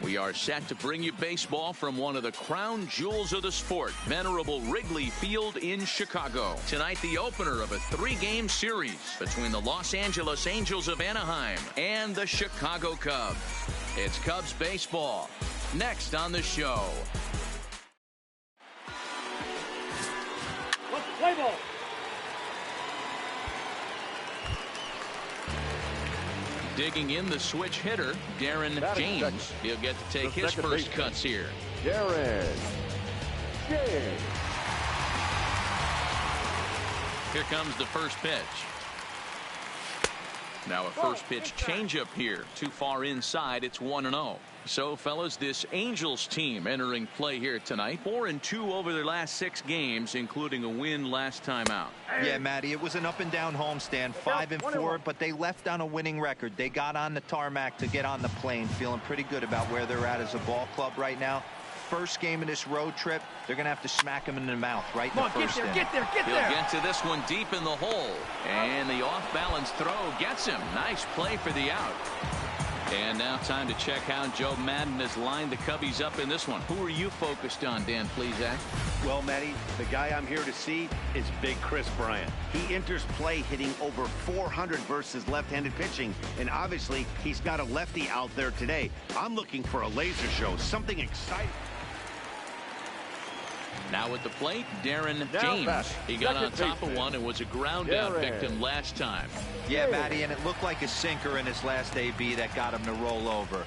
We are set to bring you baseball from one of the crown jewels of the sport, venerable Wrigley Field in Chicago. Tonight, the opener of a 3-game series between the Los Angeles Angels of Anaheim and the Chicago Cubs. It's Cubs baseball. Next on the show. Let's play ball. Digging in the switch hitter, Darren James. He'll get to take his first cuts here. Darren James. Here comes the first pitch. Now a first pitch changeup here. Too far inside. It's 1-0. So, fellas, this Angels team entering play here tonight. 4-2 over their last 6 games, including a win last time out. Yeah, Matty, it was an up-and-down homestand, 5-4, but they left on a winning record. They got on the tarmac to get on the plane, feeling pretty good about where they're at as a ball club right now. First game of this road trip, they're going to have to smack him in the mouth right in the first inning. Get there. He'll get to this one deep in the hole, and the off-balance throw gets him. Nice play for the out. And now time to check how Joe Madden has lined the Cubbies up in this one. Who are you focused on, Dan Plesac? Well, Matty, the guy I'm here to see is Big Chris Bryant. He enters play hitting over 400 versus left-handed pitching, and obviously he's got a lefty out there today. I'm looking for a laser show, something exciting. Now at the plate, Darren James. He got on top of one and was a ground-out victim last time. Yeah, Matty, and it looked like a sinker in his last AB that got him to roll over.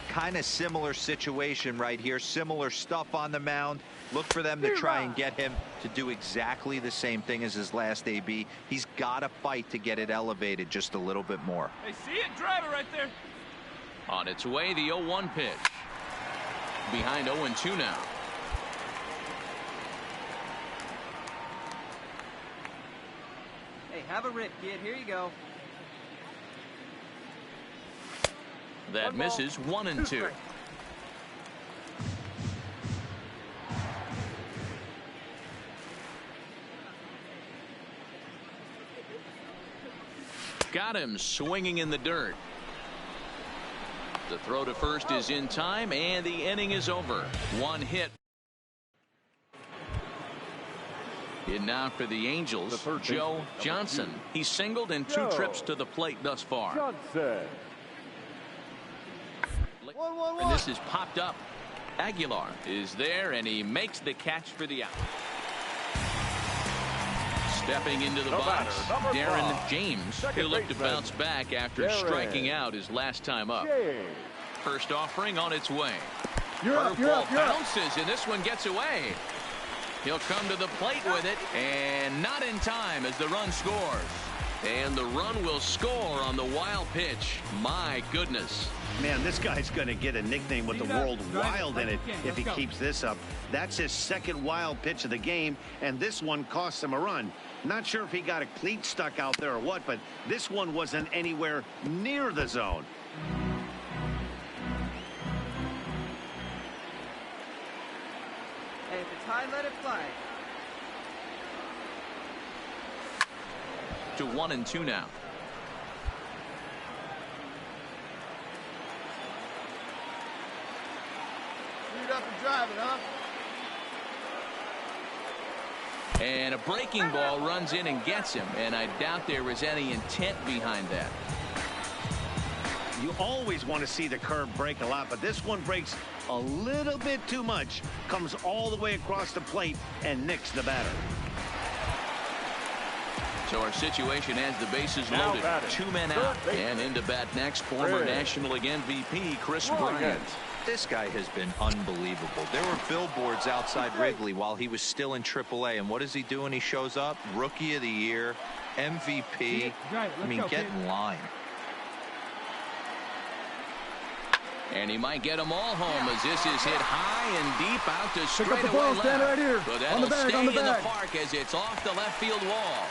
Kind of similar situation right here. Similar stuff on the mound. Look for them to try and get him to do exactly the same thing as his last AB. He's got to fight to get it elevated just a little bit more. Hey, see it? Drive it right there. On its way, the 0-1 pitch. Behind 0-2 now. Hey, have a rip, kid. Here you go. That misses. 1-2. Got him swinging in the dirt. The throw to first is in time, and the inning is over. 1 hit. In now for the Angels, Joe Johnson. He's singled in 2 trips to the plate thus far. Johnson. And this is popped up. Aguilar is there, and he makes the catch for the out. Stepping into the box, Darren James. He'll look to bounce back after striking out his last time up. First offering on its way. Curveball bounces, and this one gets away. He'll come to the plate with it, and not in time as the run scores. And the run will score on the wild pitch. My goodness. Man, this guy's going to get a nickname with the world wild in it if he keeps this up. That's his second wild pitch of the game, and this one cost him a run. Not sure if he got a cleat stuck out there or what, but this one wasn't anywhere near the zone. Hey, if it's high, let it fly. To 1-2 now. Shoot up and drive it, huh? And a breaking ball runs in and gets him, and I doubt there was any intent behind that. You always want to see the curve break a lot, but this one breaks a little bit too much. Comes all the way across the plate and nicks the batter. So our situation has the bases loaded. 2 men out. And into bat next, former National League MVP Chris Bryant. This guy has been unbelievable. There were billboards outside Wrigley while he was still in AAA, and what does he do when he shows up? Rookie of the Year, MVP. I mean, get in line. And he might get them all home as this is hit high and deep out to straightaway left. Right here. But that'll stay in the park as it's off the left field wall.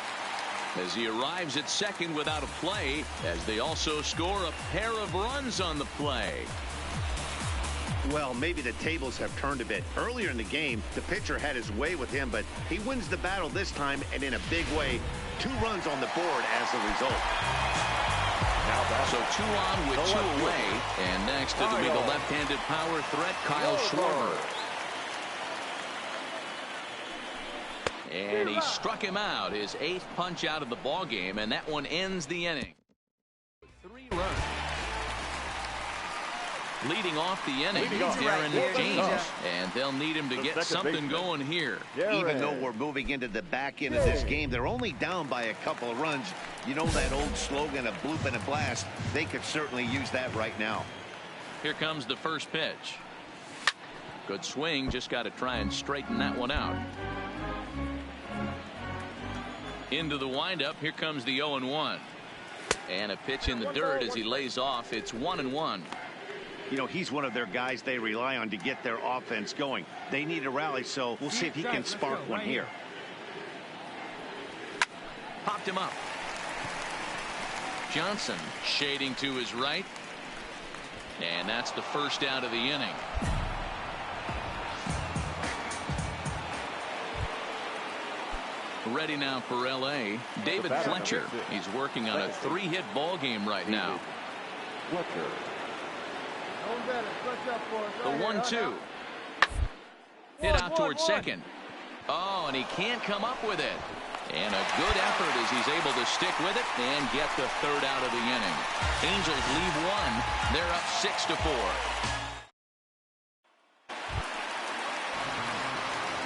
As he arrives at second without a play, as they also score a pair of runs on the play. Well, maybe the tables have turned a bit. Earlier in the game, the pitcher had his way with him, but he wins the battle this time and in a big way. 2 runs on the board as a result. So 2 on with 2 away. And next it'll be the left-handed power threat, Kyle Schwarber. And he struck him out, his 8th punch out of the ball game, and that one ends the inning. 3 runs. Leading off the inning, Darren James, and they'll need him to get something going here. Even though we're moving into the back end of this game, they're only down by a couple of runs. You know that old slogan, a bloop and a blast. They could certainly use that right now. Here comes the first pitch. Good swing, just got to try and straighten that one out. Into the windup, here comes the 0-1. And a pitch in the dirt as he lays off. It's 1-1. You know, he's one of their guys they rely on to get their offense going. They need a rally, so we'll see if he can spark one here. Popped him up. Johnson shading to his right. And that's the first out of the inning. Ready now for L.A. David Fletcher. He's working on a 3-hit ball game right now. The 1-2. Hit out towards second. Oh, and he can't come up with it. And a good effort as he's able to stick with it and get the 3rd out of the inning. Angels leave 1. They're up 6-4.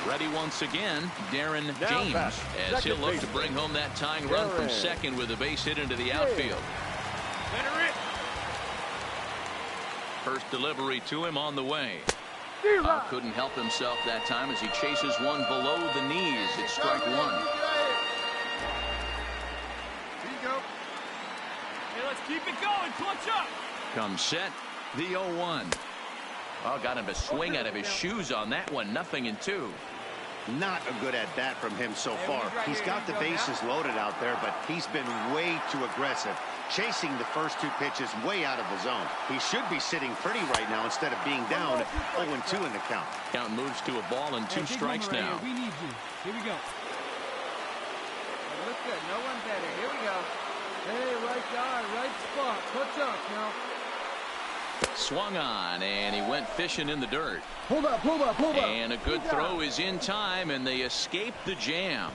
Ready once again, Darren James, as he'll look to bring home that tying run from second with a base hit into the outfield. First delivery to him on the way. Couldn't help himself that time as he chases one below the knees. It's strike 1. Here you go. Hey, let's keep it going. Punch up. Comes set, the 0-1. Oh, got him to swing out of his shoes on that one. 0-2. Not a good at bat from him so far. He's got the bases loaded out there, but he's been way too aggressive, chasing the first 2 pitches way out of the zone. He should be sitting pretty right now instead of being down 0-2 in the count. Count moves to a ball and 2 strikes now. We need you. Here we go. Look good. No one better. Here we go. Hey, right guy, right spot. Touch up now. Swung on, and he went fishing in the dirt. Hold up. And a good throw is in time, and they escape the jam.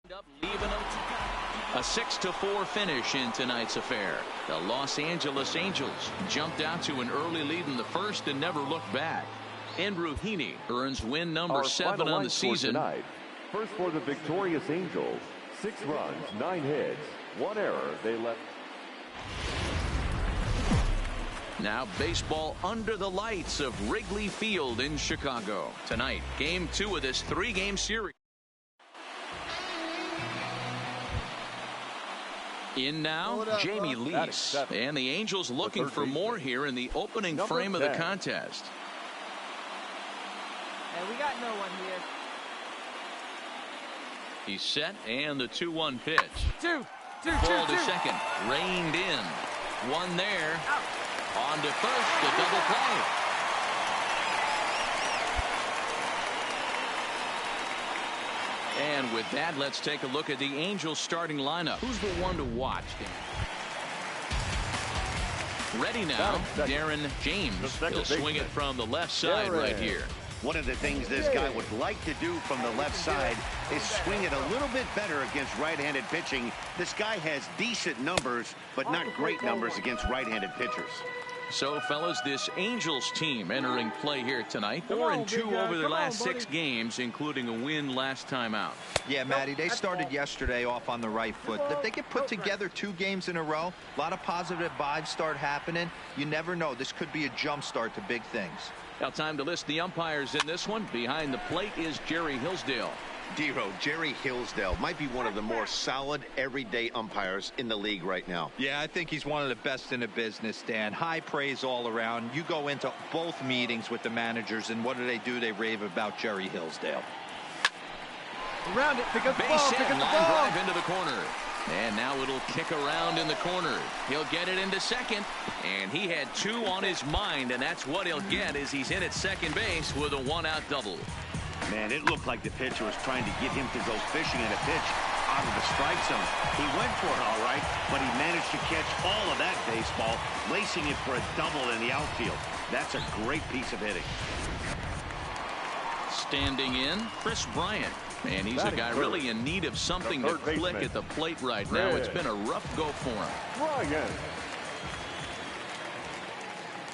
A 6-4 finish in tonight's affair. The Los Angeles Angels jumped out to an early lead in the first and never looked back. Andrew Heaney earns win number 7 on the season. First for the victorious Angels, 6 runs, 9 hits, 1 error. They left. Now baseball under the lights of Wrigley Field in Chicago. Tonight, game 2 of this 3-game series. In now, Jamie Lease. And the Angels looking for more here in the opening frame of the contest. Hey, we got no one here. He's set, and the 2-1 pitch. Ball to second. Reined in. One there. On to first, the double play. And with that, let's take a look at the Angels starting lineup. Who's the one to watch? Ready now, Darren James. He'll swing it from the left side right here. One of the things this guy would like to do from the left side is swing it a little bit better against right-handed pitching. This guy has decent numbers, but not great numbers against right-handed pitchers. So, fellas, this Angels team entering play here tonight. 4-2 over their last 6 games, including a win last time out. Yeah, Matty, they started yesterday off on the right foot. If they could put together 2 games in a row, a lot of positive vibes start happening. You never know. This could be a jump start to big things. Now time to list the umpires in this one. Behind the plate is Jerry Hillsdale. Dero, Jerry Hillsdale might be one of the more solid everyday umpires in the league right now. Yeah, I think he's one of the best in the business, Dan. High praise all around. You go into both meetings with the managers, and what do? They rave about Jerry Hillsdale. Around it, pick up the ball, ball, pick up the line ball. Drive into the corner. And now it'll kick around in the corner. He'll get it into second. And he had 2 on his mind, and that's what he'll get as he's in at second base with a 1-out double. Man, it looked like the pitcher was trying to get him to go fishing in a pitch. out of the strike zone. He went for it all right, but he managed to catch all of that baseball, lacing it for a double in the outfield. That's a great piece of hitting. Standing in, Chris Bryant. And he's a guy really in need of something to click at the plate right now. It's been a rough go for him. Bryant.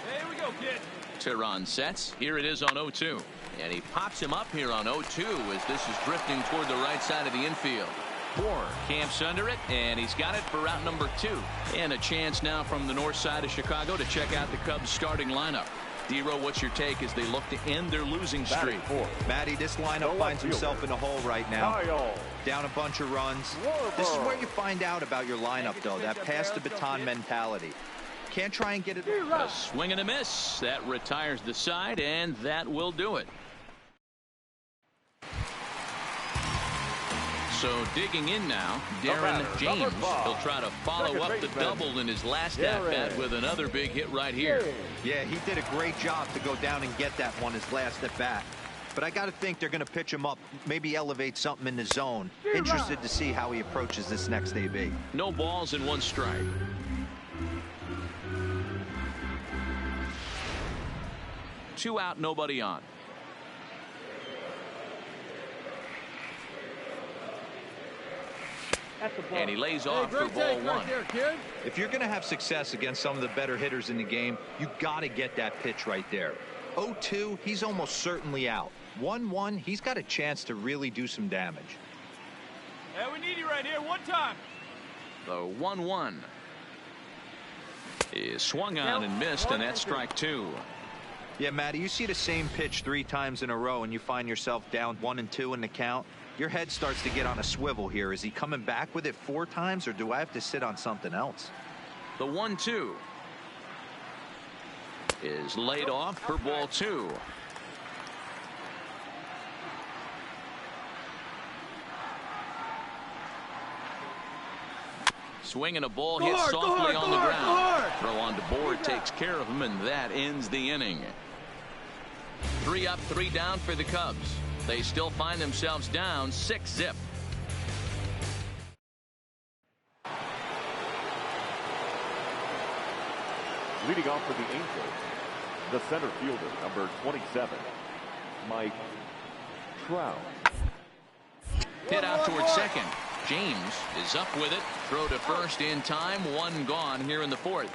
There we go, kid. Tehran sets. Here it is on 0-2. And he pops him up here on 0-2 as this is drifting toward the right side of the infield. Moore camps under it, and he's got it for route number 2. And a chance now from the north side of Chicago to check out the Cubs starting lineup. D-Row, what's your take as they look to end their losing streak? Matty, this lineup finds himself in a hole right now. Down a bunch of runs. This is where you find out about your lineup, though, that pass the baton mentality. Can't try and get it. A swing and a miss. That retires the side, and that will do it. So digging in now, Darren James. He'll try to follow up the double in his last at-bat with another big hit right here. Yeah, he did a great job to go down and get that one his last at-bat. But I got to think they're going to pitch him up, maybe elevate something in the zone. Interested to see how he approaches this next AB. No balls and 1 strike. Two out, nobody on. And he lays off for ball 1. If you're going to have success against some of the better hitters in the game, you got to get that pitch right there. 0-2, he's almost certainly out. 1-1, he's got a chance to really do some damage. Hey, we need you right here. 1 time. The 1-1 is swung on and missed, and that's strike 2. Yeah, Matty, you see the same pitch 3 times in a row and you find yourself down 1-2 in the count. Your head starts to get on a swivel here. Is he coming back with it 4 times, or do I have to sit on something else? The 1-2 is laid off for ball 2. Swinging a ball hit softly on the ground. Throw on to Board takes care of him, and that ends the inning. 3 up, 3 down for the Cubs. They still find themselves down 6-zip. Leading off for the Angels, the center fielder, number 27, Mike Trout. Hit out towards second. James is up with it. Throw to first in time. 1 gone here in the 4th.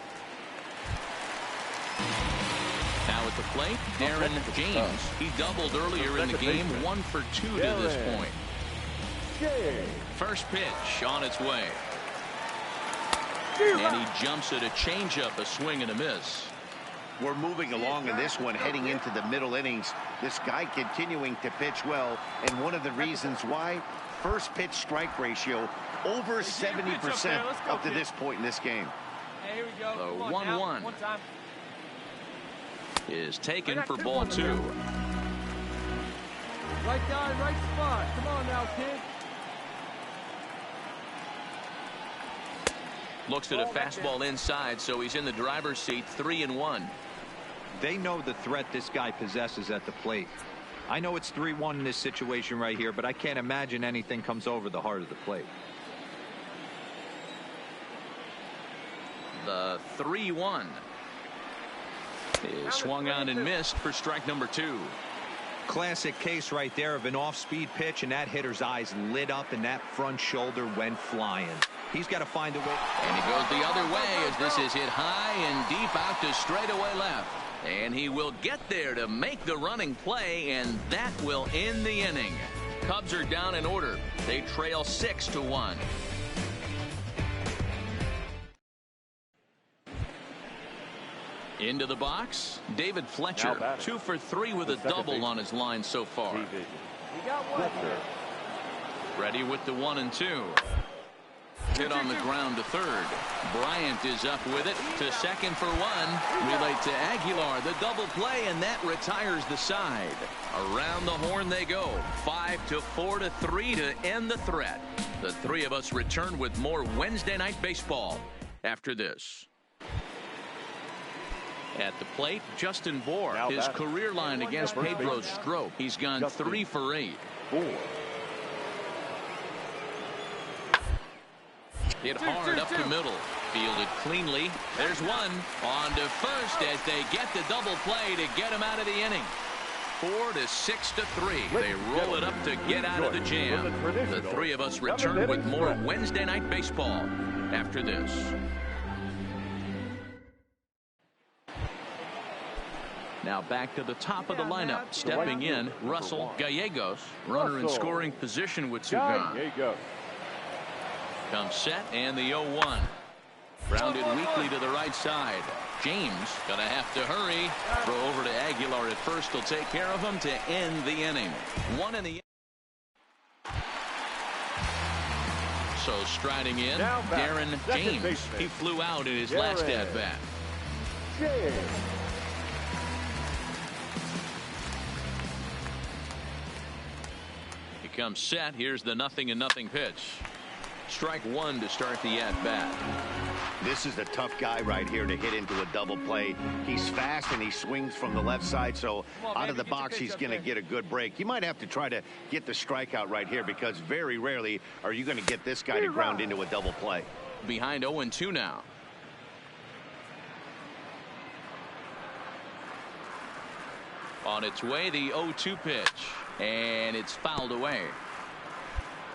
Now at the plate, Darren James. He doubled earlier in the game. 1 for 2 to this point. First pitch on its way. And he jumps at a changeup, a swing and a miss. We're moving along in this one, heading into the middle innings. This guy continuing to pitch well, and one of the reasons why, first pitch strike ratio over 70% up to this point in this game. Hey, here we go. The 1-1 is taken for ball 2. Right guy, right spot. Come on now, kid. Looks at a fastball inside, so he's in the driver's seat. 3-1. They know the threat this guy possesses at the plate. I know it's 3-1 in this situation right here, but I can't imagine anything comes over the heart of the plate. The 3-1 is swung on and missed for strike number 2. Classic case right there of an off-speed pitch, and that hitter's eyes lit up and that front shoulder went flying. He's got to find a way. And he goes the other way as this is hit high and deep out to straightaway left. And he will get there to make the running play, and that will end the inning. Cubs are down in order. They trail 6-1. Into the box, David Fletcher. 2 for 3 with a double on his line so far. Ready with the 1-2. Hit on the ground to third. Bryant is up with it to second for 1. Relay to Aguilar, the double play, and that retires the side. Around the horn they go. 5-4-3 to end the threat. The 3 of us return with more Wednesday Night Baseball after this. At the plate, Justin Bour. His career line against Pedro Strop. He's gone 3 for 8. Hit hard up the middle. Fielded cleanly. There's one. On to first as they get the double play to get him out of the inning. 4 to 6-3. They roll it up to get out of the jam. The three of us return with more Wednesday Night Baseball after this. Now back to the top of the lineup. Stepping in, Russell Gallegos. Runner in scoring position with Sugan. Comes set and the 0-1. Grounded weakly to the right side. James gonna have to hurry. Throw over to Aguilar at first. Will take care of him to end the inning. 1 in the. So striding in, Darren James. He flew out in his last at bat. He comes set. Here's the 0-0 pitch. Strike 1 to start the at bat. This is the tough guy right here to hit into a double play. He's fast and he swings from the left side, so out of the box he's going to get a good break. You might have to try to get the strikeout right here because very rarely are you going to get this guy to ground into a double play. Behind 0-2 now. On its way, the 0-2 pitch, and it's fouled away.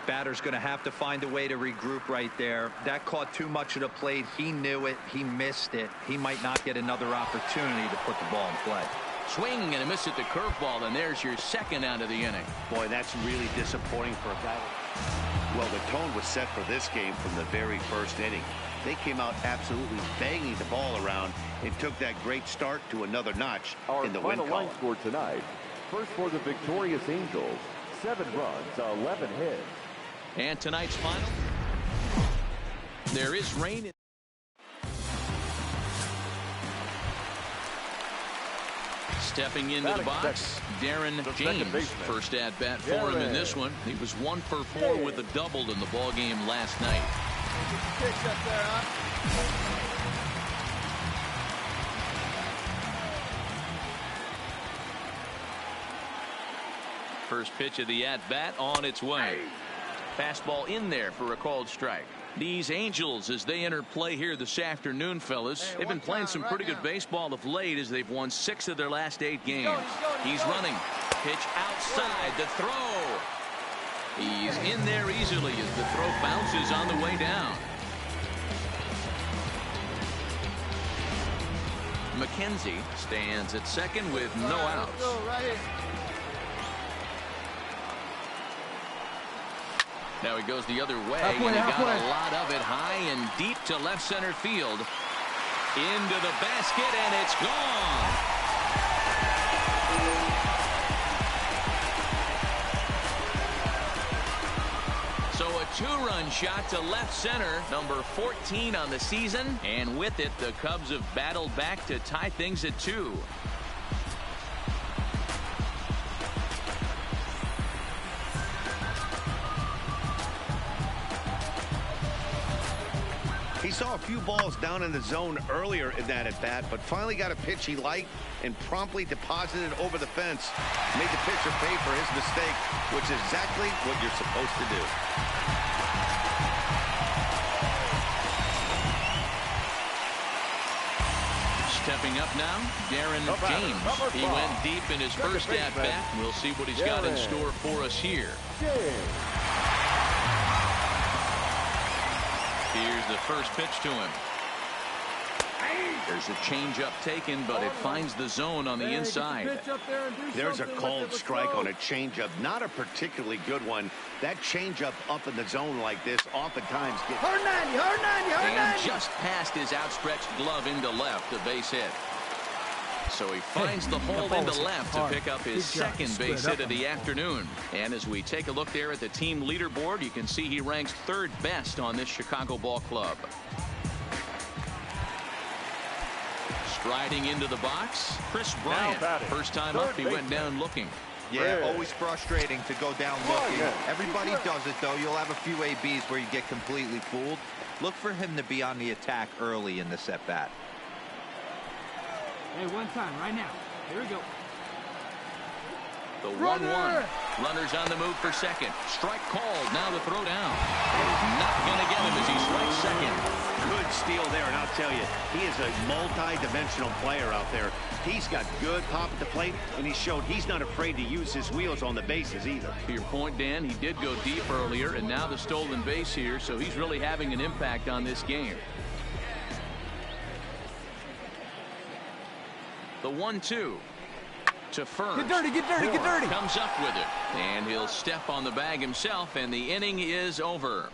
Batter's going to have to find a way to regroup right there. That caught too much of the plate. He knew it. He missed it. He might not get another opportunity to put the ball in play. Swing and a miss at the curveball, and there's your second out of the inning. Boy, that's really disappointing for a guy. Well, the tone was set for this game from the very first inning. They came out absolutely banging the ball around and took that great start to another notch in the win column. Our final line score tonight. First for the victorious Angels, 7 runs, 11 hits. And tonight's final, there is rain. Stepping into the box, Darren James. First at bat for him in this one. He was 1 for 4 with a double in the ball game last night. First pitch of the at bat on its way. Fastball in there for a called strike. These Angels, as they enter play here this afternoon, fellas, they've been playing some pretty good baseball of late as they've won 6 of their last 8 games. He's running. Pitch outside. The throw. He's in there easily as the throw bounces on the way down. McKenzie stands at second with no outs. Now he goes the other way, and he got a lot of it high and deep to left center field. Into the basket, and it's gone. So a 2-run shot to left center, number 14 on the season, and with it, the Cubs have battled back to tie things at 2. He saw a few balls down in the zone earlier in that at bat, but finally got a pitch he liked and promptly deposited over the fence. Made the pitcher pay for his mistake, which is exactly what you're supposed to do. Stepping up now, Darren James. He went deep in his first at bat. We'll see what he's got in store for us here. Here's the first pitch to him. There's a changeup taken, but it finds the zone on the inside. There's a called strike on a changeup. Not a particularly good one. That changeup up in the zone like this oftentimes gets... And just past his outstretched glove into left, a base hit. So he finds the hole into left to pick up his second base hit of the afternoon. And as we take a look there at the team leaderboard, you can see he ranks 3rd best on this Chicago ball club. Striding into the box, Chris Bryant. First time up, he went down looking. Yeah, always frustrating to go down looking. Everybody does it, though. You'll have a few ABs where you get completely fooled. Look for him to be on the attack early in this at-bat. Hey, one time, right now. Here we go. The 1-1. Runners on the move for second. Strike called. Now the throw down. Not going to get him as he strikes second. Good steal there, and I'll tell you, he is a multi-dimensional player out there. He's got good pop at the plate, and he showed he's not afraid to use his wheels on the bases either. To your point, Dan, he did go deep earlier, and now the stolen base here, so he's really having an impact on this game. The 1-2 to first. Get dirty, get dirty, get dirty. Comes up with it, and he'll step on the bag himself, and the inning is over.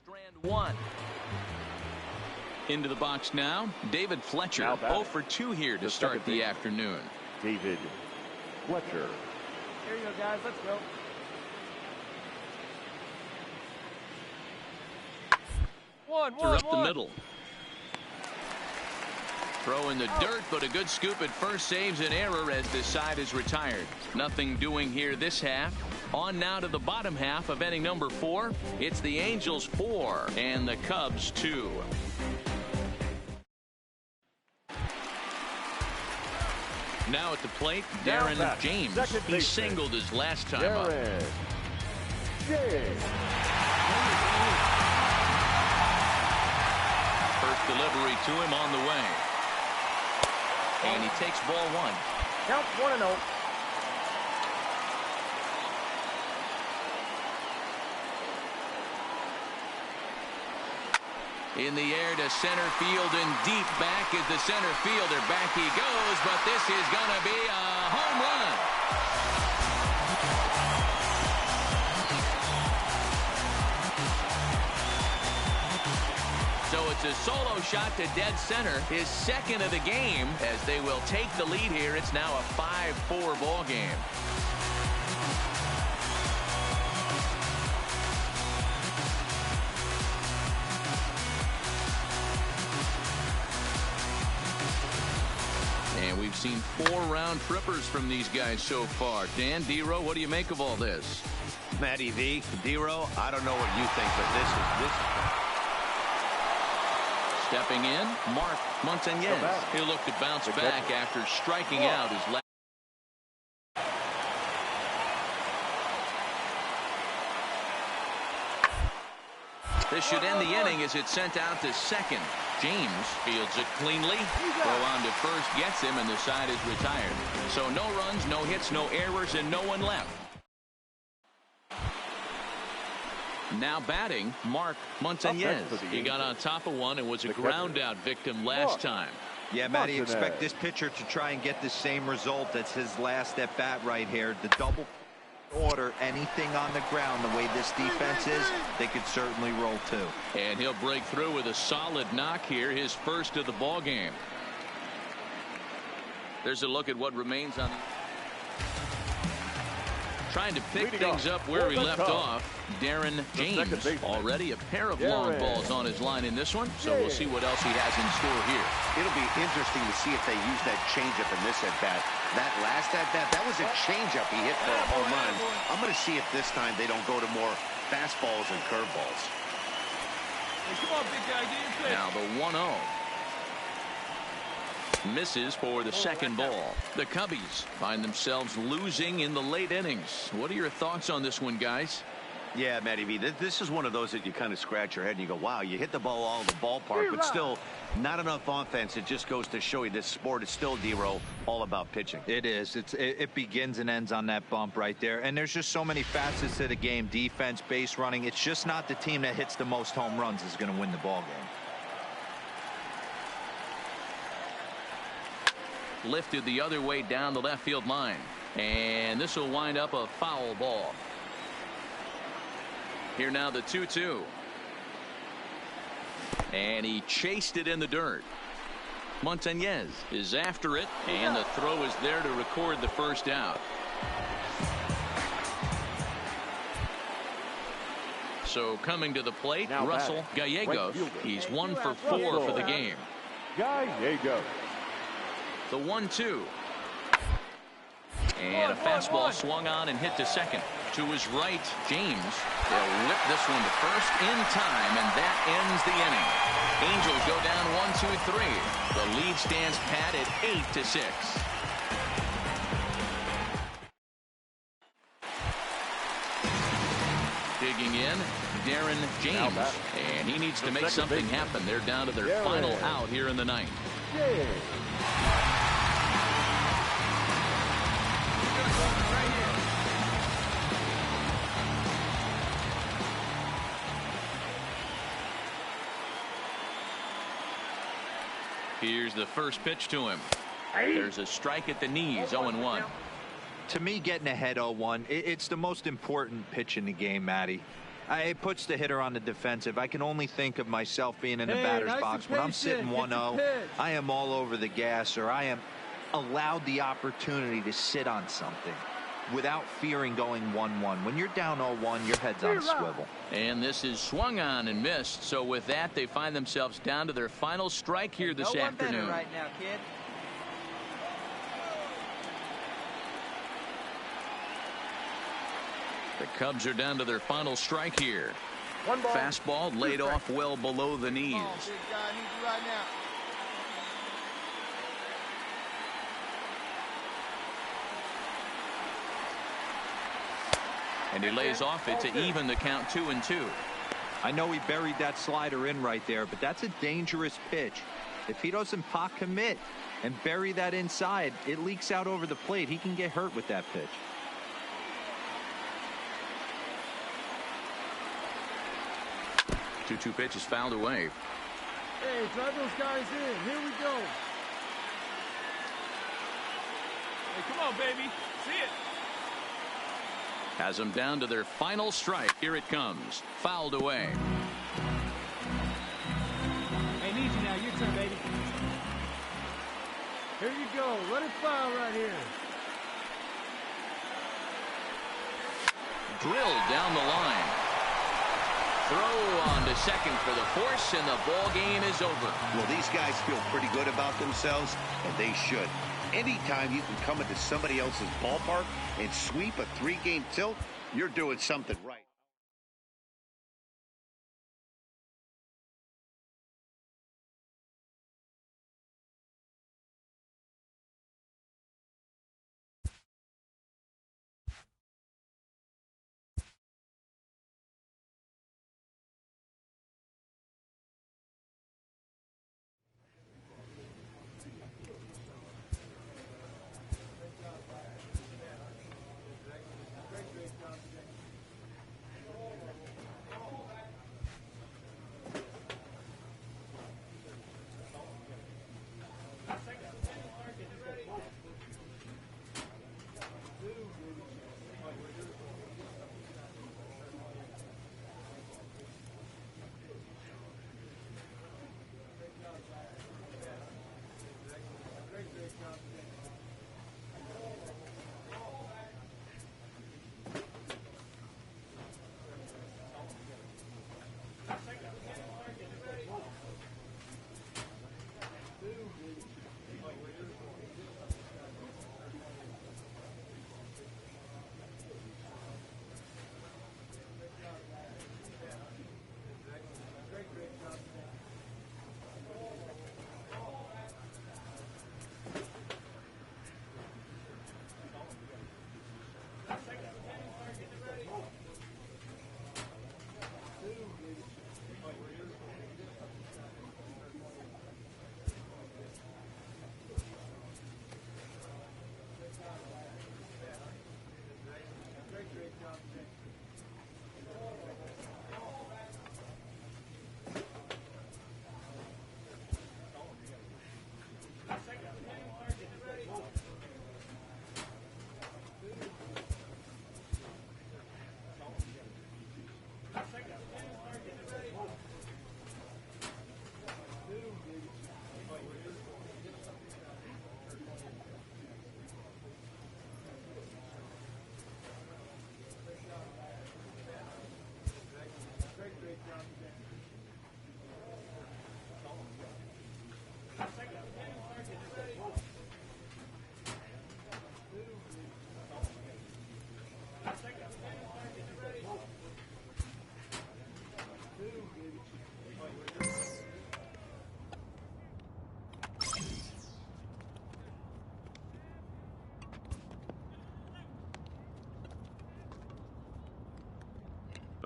Strand 1. Into the box now, David Fletcher, 0 for 2 here to start the afternoon. David Fletcher. Here you go, guys. Let's go. One. Up the middle. Throw in the dirt, but a good scoop at first saves an error as this side is retired. Nothing doing here this half. On now to the bottom half of inning number 4. It's the Angels 4 and the Cubs 2. Now at the plate, Darren James. He singled his last time up. First delivery to him on the way. And he takes ball 1. Count 1-0. In the air to center field and deep back is the center fielder. Back he goes, but this is going to be a home run. So it's a solo shot to dead center, his second of the game, as they will take the lead here. It's now a 5-4 ball game. And we've seen 4 round trippers from these guys so far. Dan, D-Row, what do you make of all this? Matty V, D-Row, I don't know what you think, but this is Stepping in, Mark Montañez. He'll look to bounce back after striking out his last. This should end the inning as it's sent out to second. James fields it cleanly. Throw on to first gets him, and the side is retired. So no runs, no hits, no errors, and no one left. Now batting, Mark Montañez. He got on top of one and was a ground out victim last time. Yeah, Matty, expect this pitcher to try and get the same result as his last at bat right here. The double order, anything on the ground, the way this defense is, they could certainly roll too. And he'll break through with a solid knock here, his first of the ball game. There's a look at what remains on. Trying to pick things up where he left off. Darren James, already a pair of long balls on his line in this one, so we'll see what else he has in store here. It'll be interesting to see if they use that changeup in this at-bat. That last at-bat, that was a changeup he hit for a home run. I'm going to see if this time they don't go to more fastballs and curveballs. Hey, come on, big guy, get your pitch. Now the 1-0. Misses for the second ball. The Cubbies find themselves losing in the late innings. What are your thoughts on this one, guys? Yeah, Matty V, this is one of those that you kind of scratch your head and you go, wow, you hit the ball all the ballpark, but still not enough offense. It just goes to show you this sport is still, D-Row, all about pitching. It is. It begins and ends on that bump right there. And there's just so many facets to the game. Defense, base running. It's just not the team that hits the most home runs is going to win the ball game. Lifted the other way down the left field line. And this will wind up a foul ball. Here now the 2-2. And he chased it in the dirt. Montañez is after it, and the throw is there to record the first out. So coming to the plate, now Russell Gallegos. He's 1 for 4 for the game. Gallegos. The 1-2. And a fastball swung on and hit to second. To his right, James. They'll whip this one to first in time, and that ends the inning. Angels go down 1-2-3. The lead stands pat at 8-6. digging in, James. And he needs to make something happen. They're down to their final out here in the ninth. Here's the first pitch to him. There's a strike at the knees, 0-1. To me, getting ahead 0-1, it's the most important pitch in the game, Matty. It puts the hitter on the defensive. I can only think of myself being in the batter's box. When I'm sitting 1-0, I am all over the gas, or I am allowed the opportunity to sit on something without fearing going 1-1. When you're down 0-1, your head's on a swivel. And this is swung on and missed. So with that, they find themselves down to their final strike here this afternoon. Right now, kid. The Cubs are down to their final strike here. Fastball laid off well below the knees. Big guy, I need you right now. And he lays off it to even the count 2-2. I know he buried that slider in right there, but that's a dangerous pitch. If he doesn't pot commit and bury that inside, it leaks out over the plate. He can get hurt with that pitch. Two pitches fouled away. Hey, drive those guys in. Here we go. Hey, come on, baby. See it. Has them down to their final strike. Here it comes. Fouled away. Hey, need you now. Your turn, baby. Here you go. Let it fire right here. Drilled down the line. Throw on to second for the force, and the ball game is over. Well, these guys feel pretty good about themselves, and they should. Anytime you can come into somebody else's ballpark and sweep a 3-game tilt, you're doing something right.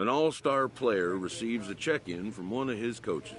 An all-star player receives a check-in from one of his coaches.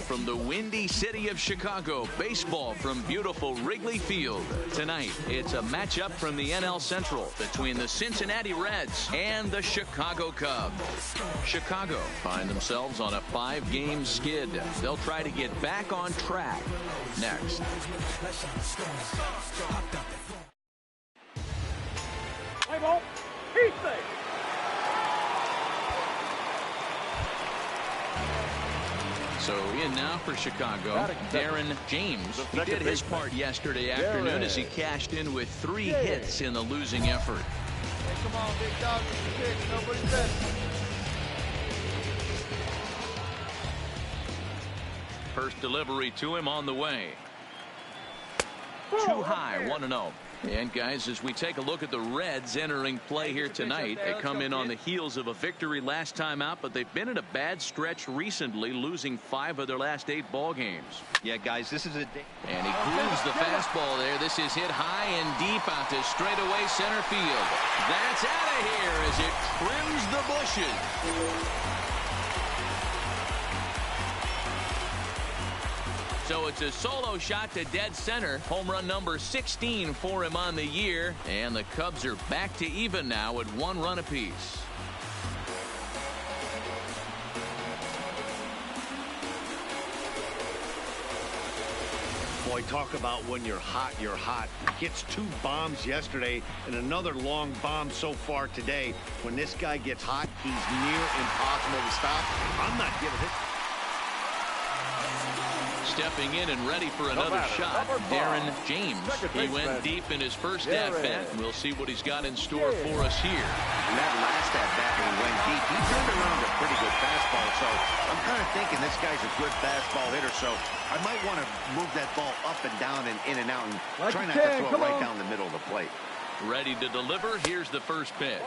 From the windy city of Chicago, baseball from beautiful Wrigley Field. Tonight, it's a matchup from the NL Central between the Cincinnati Reds and the Chicago Cubs. Chicago find themselves on a 5-game skid. They'll try to get back on track next. Play ball. He's safe. So in now for Chicago, Darren James. He did his part yesterday afternoon as he cashed in with 3 hits in the losing effort. Hey, come on, big dog. Nobody's better. First delivery to him on the way. Too high, 1-0. And guys, as we take a look at the Reds entering play here tonight, they come in on the heels of a victory last time out, but they've been in a bad stretch recently, losing 5 of their last 8 ball games. Yeah, guys, this is a... And he grooves the fastball there. This is hit high and deep out to straightaway center field. That's out of here as it trims the bushes. So it's a solo shot to dead center. Home run number 16 for him on the year. And the Cubs are back to even now at 1 run apiece. Boy, talk about when you're hot, you're hot. Gets 2 bombs yesterday and another long bomb so far today. When this guy gets hot, he's near impossible to stop. I'm not giving it. Stepping in and ready for another shot, Darren James. He went deep in his first at-bat, and we'll see what he's got in store for us here. And that last at-bat when he went deep, he turned around a pretty good fastball. So I'm kind of thinking this guy's a good fastball hitter, so I might want to move that ball up and down and in and out and try not to throw it right down the middle of the plate. Ready to deliver. Here's the first pitch.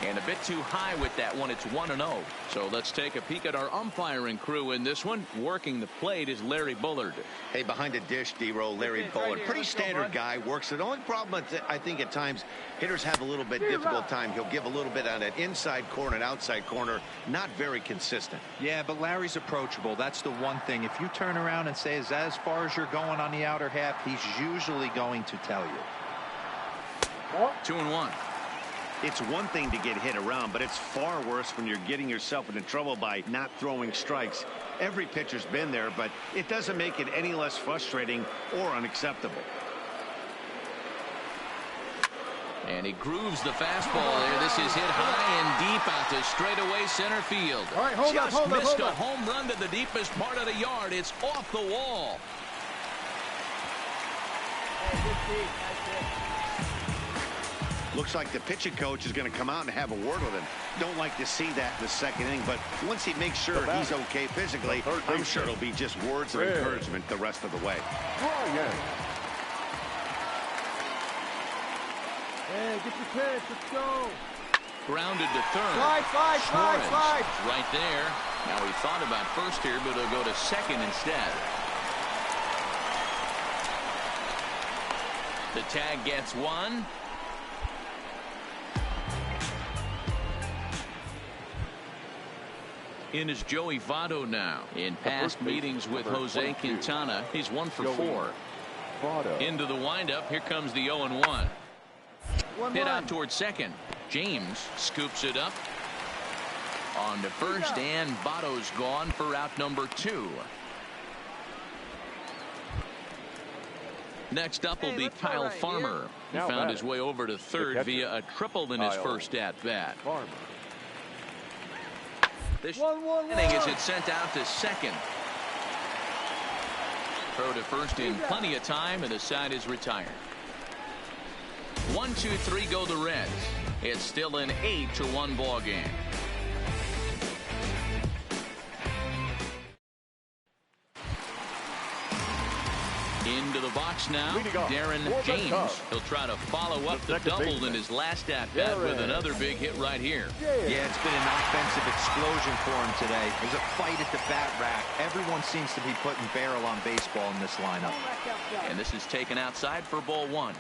And a bit too high with that one. It's 1-0. So let's take a peek at our umpiring crew in this one. Working the plate is Larry Bullard. Hey, behind the dish, D-Roll, Larry Bullard. Pretty standard guy. Works it. The only problem, I think, at times, hitters have a little bit difficult time. He'll give a little bit on that inside corner and outside corner. Not very consistent. Yeah, but Larry's approachable. That's the one thing. If you turn around and say, is that as far as you're going on the outer half, he's usually going to tell you. 2-1. It's one thing to get hit around, but it's far worse when you're getting yourself into trouble by not throwing strikes. Every pitcher's been there, but it doesn't make it any less frustrating or unacceptable. And he grooves the fastball there. This is hit high and deep out to straightaway center field. All right, hold up, missed a home run to the deepest part of the yard. It's off the wall. Looks like the pitching coach is going to come out and have a word with him. Don't like to see that in the second inning, but once he makes sure he's okay physically, I'm sure it'll be just words of encouragement the rest of the way. Hey, get your pitch. Let's go. Grounded to third. Slide. Right there. Now he thought about first here, but he'll go to second instead. The tag gets 1. In is Joey Votto now. In past meetings with Jose Quintana, he's 1 for 4. Into the windup. Here comes the 0-1. Hit out towards second. James scoops it up. On to first, and Votto's gone for out number 2. Next up will be Kyle Farmer. He found his way over to third via a triple in his first at-bat. This inning is it sent out to second. Throw to first in plenty of time, and the side is retired. 1-2-3 go the Reds. It's still an 8-1 ball game. Into the box now, Darren James. He'll try to follow up the double in his last at-bat with another big hit right here. Yeah, it's been an offensive explosion for him today. There's a fight at the bat rack. Everyone seems to be putting barrel on baseball in this lineup. And this is taken outside for ball 1.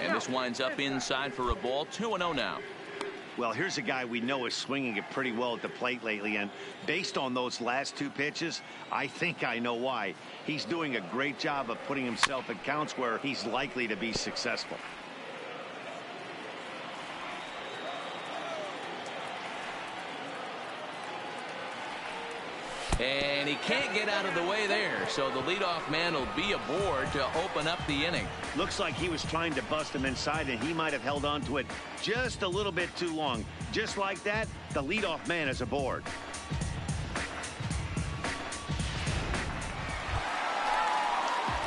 And this winds up inside for a ball. 2-0 now. Well, here's a guy we know is swinging it pretty well at the plate lately, and based on those last 2 pitches, I think I know why. He's doing a great job of putting himself in counts where he's likely to be successful. And he can't get out of the way there, so the leadoff man will be aboard to open up the inning. Looks like he was trying to bust him inside, and he might have held on to it just a little bit too long. Just like that, the leadoff man is aboard.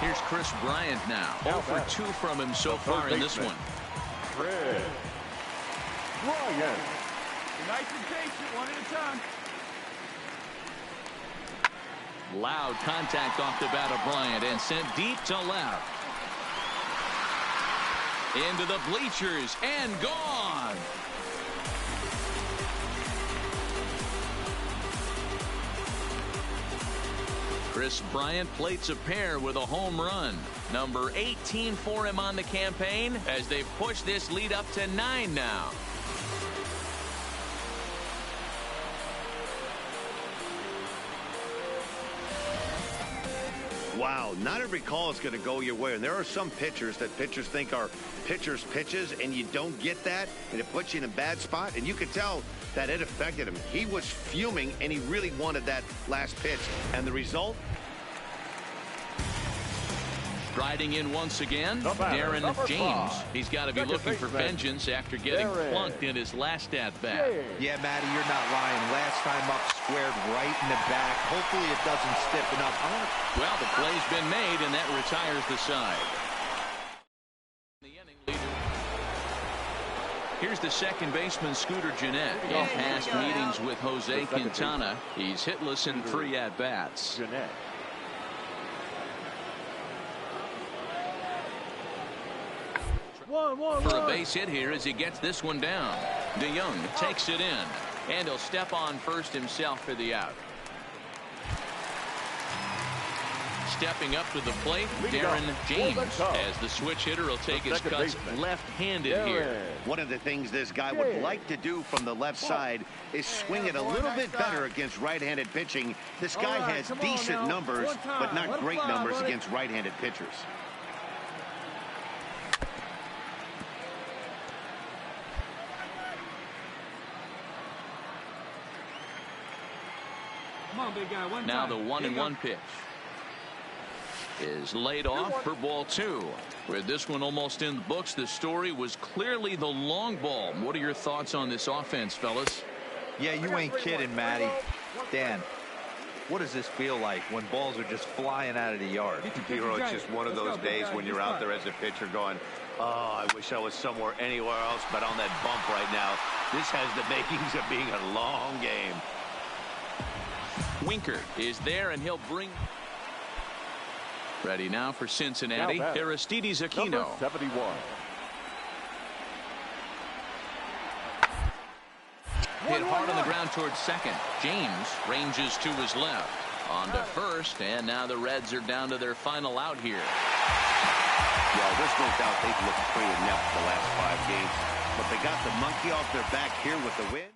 Here's Chris Bryant now. 0 for 2 from him so far in this one. Chris Bryant. Nice and patient, one at a time. Loud contact off the bat of Bryant and sent deep to left. Into the bleachers and gone. Chris Bryant plates a pair with a home run. Number 18 for him on the campaign as they push this lead up to 9 now. Wow, not every call is going to go your way, and there are some pitchers that pitchers think are pitchers' pitches, and you don't get that, and it puts you in a bad spot, and you could tell that it affected him. He was fuming, and he really wanted that last pitch, and the result? Striding in once again, Darren James. He's got to be looking for vengeance after getting plunked in his last at-bat. Yeah, Matty, you're not lying. Last time up, squared right in the back. Hopefully it doesn't stiffen up. Well, the play's been made, and that retires the side. Here's the second baseman, Scooter Gennett. In past meetings with Jose Quintana, he's hitless in 3 at-bats. For a base hit here as he gets this one down. DeYoung takes it in, and he'll step on first himself for the out. Stepping up to the plate, Darren James, as the switch hitter will take his cuts left-handed here. One of the things this guy would like to do from the left side is swing it a little bit better against right-handed pitching. This guy has decent numbers, but not great numbers against right-handed pitchers. Now the 1-1 pitch is laid off for ball 2. With this one almost in the books, the story was clearly the long ball. What are your thoughts on this offense, fellas? Yeah, you ain't kidding, Matty. Dan, what does this feel like when balls are just flying out of the yard? Hero, it's just one of those days when you're out there as a pitcher going, oh, I wish I was somewhere, anywhere else but on that bump right now. This has the makings of being a long game. Winker is there, and he'll bring... Ready now for Cincinnati, Aristides Aquino. 71. Hit hard on the ground towards second. James ranges to his left. On to first, and now the Reds are down to their final out here. Well, there's no doubt they've looked pretty inept the last 5 games, but they got the monkey off their back here with the win.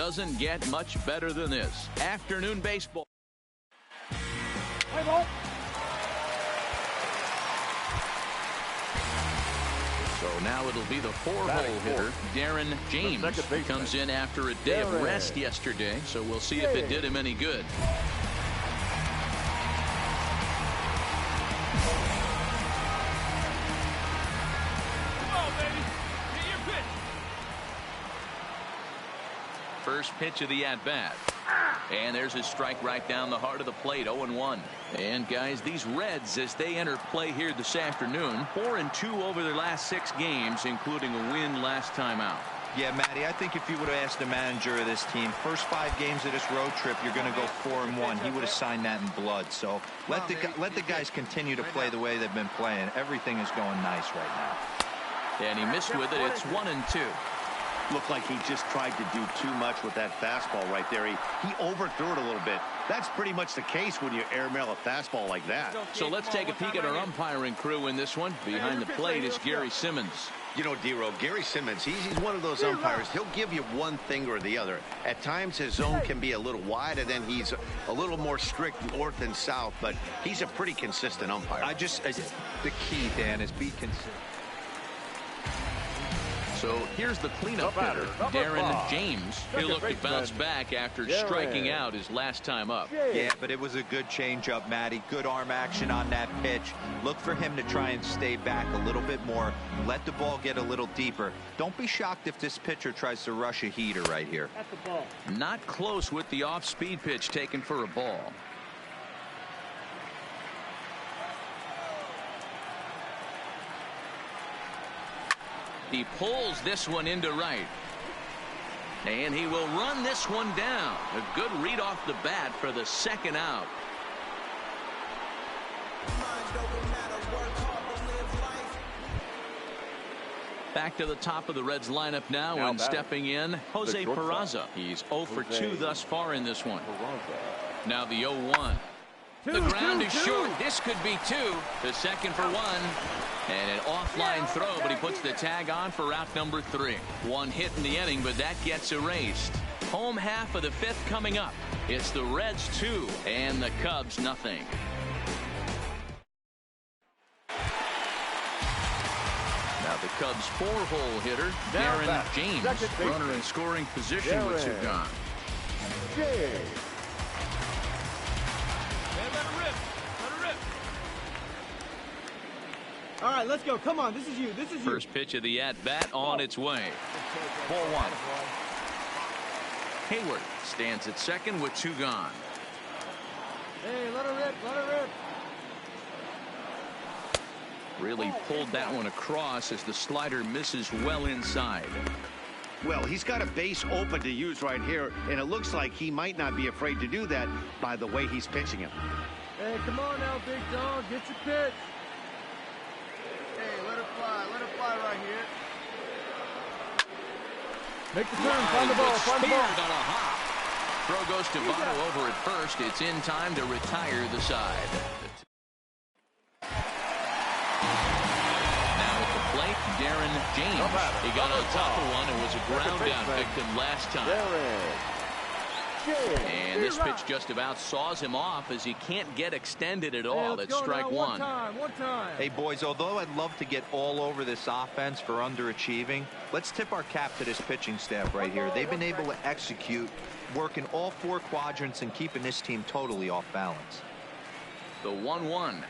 doesn't get much better than this. Afternoon baseball. Hey, ball. So now it'll be the four-hole hitter, Darren James, who comes in after a day of rest yesterday. So we'll see if it did him any good. First pitch of the at-bat. And there's a strike right down the heart of the plate, 0-1. And guys, these Reds, as they enter play here this afternoon, 4-2 over their last 6 games, including a win last time out. Yeah, Matty, I think if you would have asked the manager of this team, first 5 games of this road trip, you're going to go 4-1. He would have signed that in blood. So let the guys continue to play the way they've been playing. Everything is going nice right now. And he missed with it. It's 1-2. Looked like he just tried to do too much with that fastball right there. He overthrew it a little bit. That's pretty much the case when you airmail a fastball like that. So let's take a peek at our umpiring crew in this one. Behind the plate is Gary Simmons. You know, D-Row, Gary Simmons, he's one of those umpires. He'll give you one thing or the other. At times, his zone can be a little wide, and then he's a little more strict north and south, but he's a pretty consistent umpire. The key, Dan, is be consistent. So here's the cleanup hitter, Darren James. He'll look to bounce back after striking out his last time up. Yeah, but it was a good changeup, Matty. Good arm action on that pitch. Look for him to try and stay back a little bit more. Let the ball get a little deeper. Don't be shocked if this pitcher tries to rush a heater right here. At the ball. Not close with the off-speed pitch taken for a ball. He pulls this one into right. And he will run this one down. A good read off the bat for the second out. Back to the top of the Reds lineup now and stepping in, Jose Peraza. He's 0 for 2 thus far in this one. Now the 0-1. The ground is short. This could be 2. The second for 1. And an offline throw, but he puts the tag on for out number 3. 1 hit in the inning, but that gets erased. Home half of the 5th coming up. It's the Reds 2 and the Cubs nothing. Now the Cubs 4-hole hitter, Darren James. Runner in scoring position with 2 gone. All right, let's go. Come on, this is you. This is you. First pitch of the at-bat on its way. 4-1. Hayward stands at second with 2 gone. Hey, let her rip. Let her rip. Really pulled that one across as the slider misses well inside. Well, he's got a base open to use right here, and it looks like he might not be afraid to do that by the way he's pitching him. Hey, come on now, big dog. Get your pitch. Hey, let her fly right here. Make the turn, find the ball, find the ball. On a hop. Throw goes to Votto over at first. It's in time to retire the side. Now at the plate, Darren James. He got on top of one and was a ground out victim last time. And this pitch just about saws him off as he can't get extended at all. It's strike 1. One time. Hey, boys, although I'd love to get all over this offense for underachieving, let's tip our cap to this pitching staff right here. They've been able to execute, working all 4 quadrants and keeping this team totally off balance. The 1-1.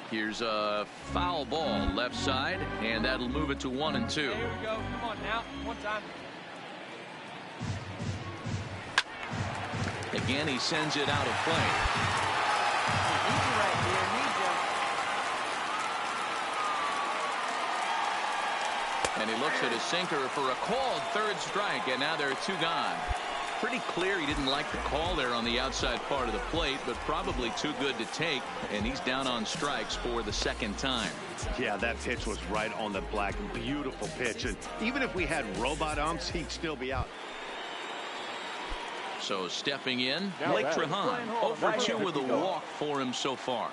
Here's a foul ball left side, and that'll move it to 1-2. Here we go. Come on now. One time. Again, he sends it out of play. Need you right here. Need you. And he looks at his sinker for a called 3rd strike, and now there are 2 gone. Pretty clear he didn't like the call there on the outside part of the plate, but probably too good to take, and he's down on strikes for the 2nd time. Yeah, that pitch was right on the black. Beautiful pitch. And even if we had robot umps, he'd still be out. So stepping in, Blake Trehan, 0 for 2 with a walk for him so far.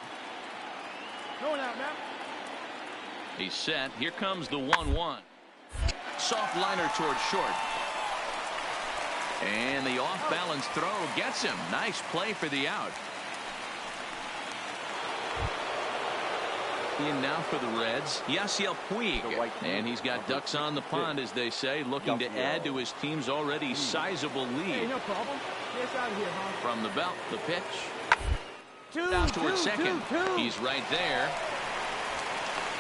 Going out now. He's set. Here comes the 1-1. Soft liner towards short. And the off-balance throw gets him. Nice play for the out. In now for the Reds, Yasiel Puig. And he's got ducks on the pond, as they say, looking to add to his team's already sizable lead. Hey, no problem. Get us out of here, huh? From the belt, the pitch. Out towards second. He's right there.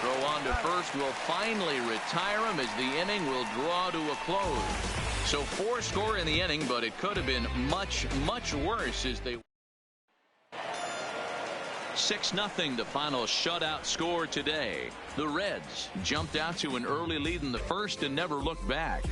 Throw on to first will finally retire him as the inning will draw to a close. So 4 score in the inning, but it could have been much, much worse as they 6-0 the final shutout score today. The Reds jumped out to an early lead in the first and never looked back.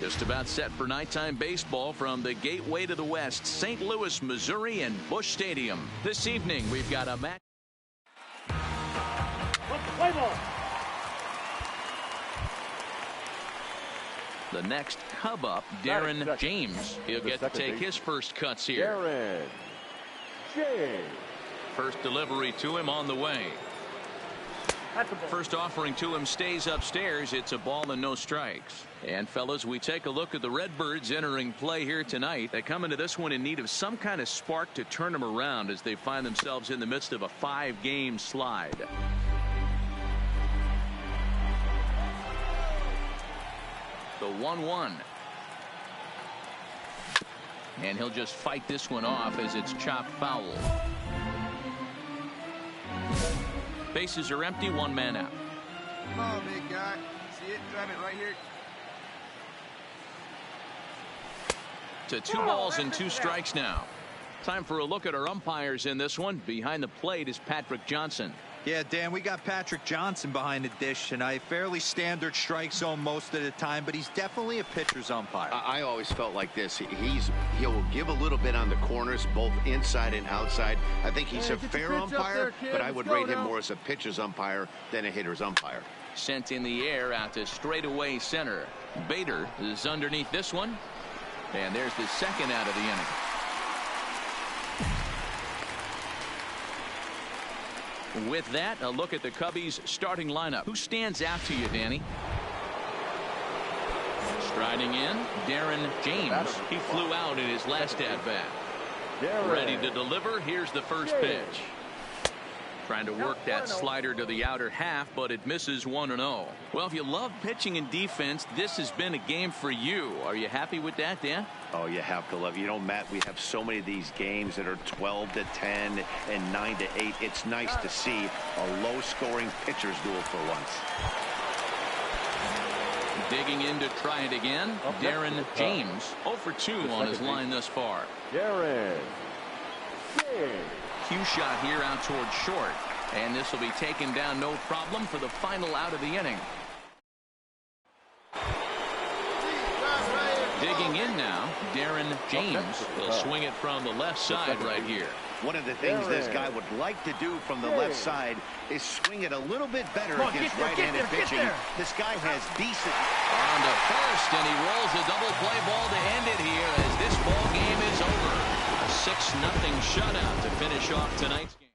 Just about set for nighttime baseball from the gateway to the west, St. Louis, Missouri, and Busch Stadium. This evening, we've got a match. Play ball. The next Cub up, Darren James. He'll get to take his first cuts here. Darren James. First delivery to him on the way. First offering to him stays upstairs. It's a ball and no strikes. And fellas, we take a look at the Redbirds entering play here tonight. They come into this one in need of some kind of spark to turn them around as they find themselves in the midst of a 5-game slide. The 1-1. And he'll just fight this one off as it's chopped foul. Bases are empty, 1 man out. Come on, big guy. See it? Grab it right here. To 2 balls and 2 strikes now. Time for a look at our umpires in this one. Behind the plate is Patrick Johnson. Yeah, Dan, we got Patrick Johnson behind the dish tonight. Fairly standard strike zone most of the time, but he's definitely a pitcher's umpire. I always felt like this. He'll give a little bit on the corners, both inside and outside. I think he's a fair umpire, but I would rate him more as a pitcher's umpire than a hitter's umpire. Sent in the air out to straightaway center. Bader is underneath this one. And there's the second out of the inning. With that, a look at the Cubbies starting lineup. Who stands out to you, Danny? Striding in, Darren James. He flew out in his last at-bat. Ready to deliver. Here's the first pitch. Trying to work that slider to the outer half, but it misses 1-0. Well, if you love pitching and defense, this has been a game for you. Are you happy with that, Dan? Oh, you have to love it. You know, Matt, we have so many of these games that are 12-10 and 9-8. It's nice to see a low-scoring pitcher's duel for once. Digging in to try it again, Darren James. 0 for 2 on his line thus far. Darren James. Cue shot here out towards short, and this will be taken down no problem for the final out of the inning. Digging in now, Darren James will swing it from the left side right here. One of the things this guy would like to do from the left side is swing it a little bit better against right-handed pitching. This guy has decent. On to first, and he rolls a double play ball to end it here as this ball game is over. A 6-0 shutout to finish off tonight's game.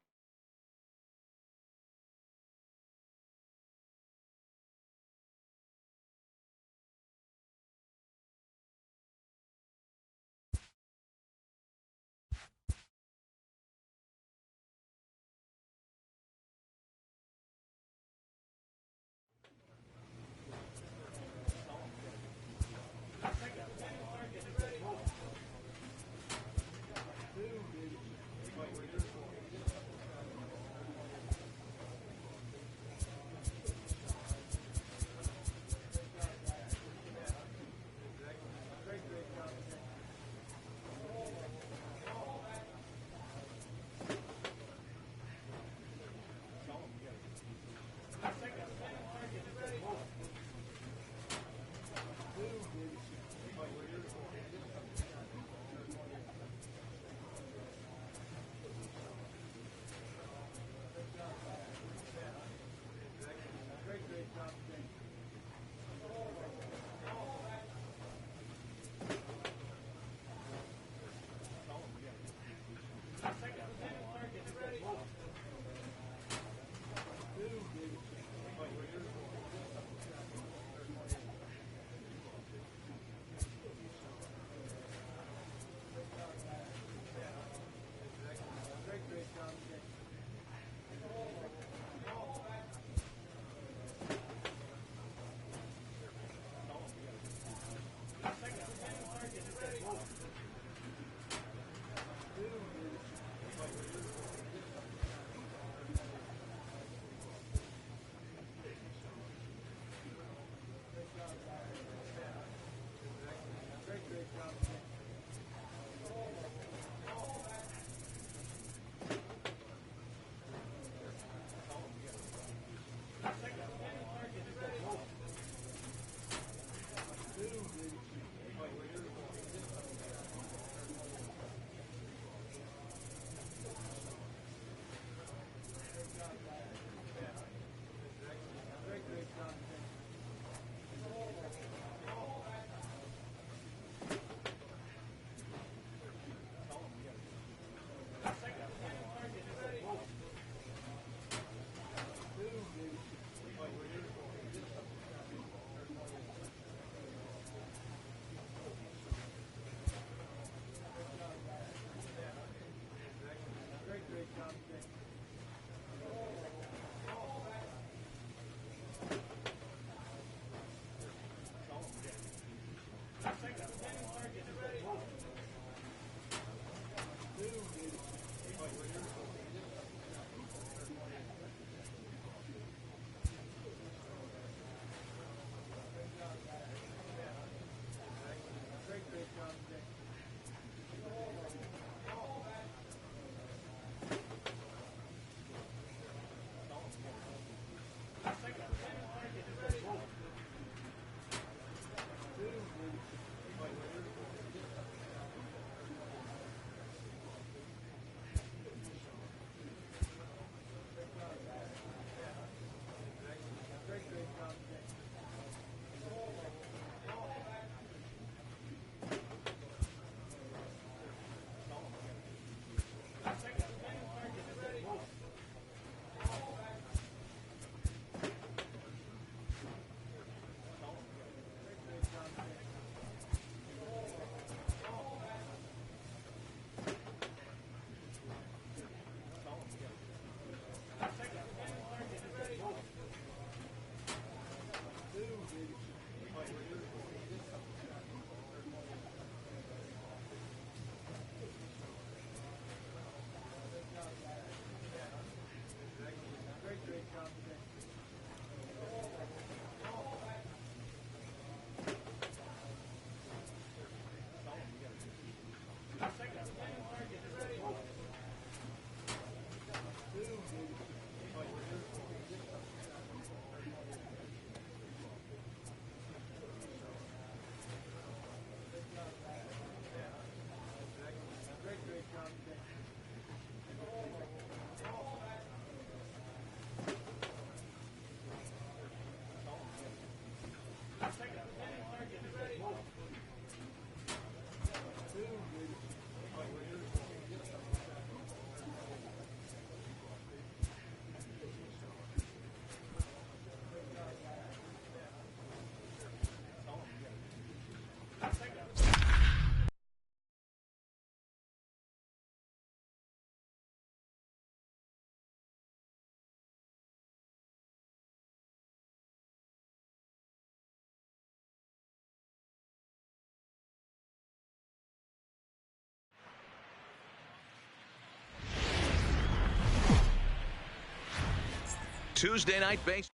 Tuesday night base.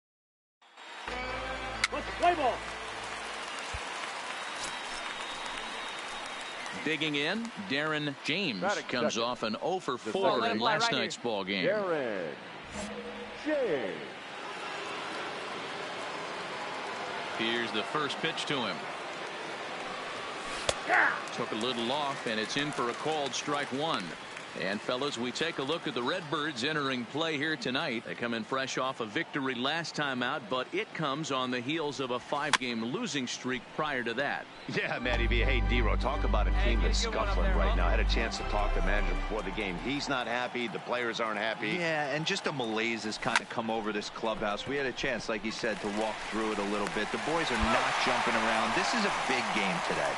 Let's play ball. Digging in, Darren James comes second. off an 0 for 4 in last night's ball game. Darren James. Here's the first pitch to him. Took a little off, and it's in for a called strike one. And fellas, we take a look at the Redbirds entering play here tonight. They come in fresh off a victory last time out, but it comes on the heels of a 5-game losing streak prior to that. Yeah, Matty B. Hey, D-Ro, talk about a team that's scuffling right now. I had a chance to talk to the manager before the game. He's not happy. The players aren't happy. Yeah, and just a malaise has kind of come over this clubhouse. We had a chance, like you said, to walk through it a little bit. The boys are not jumping around. This is a big game today.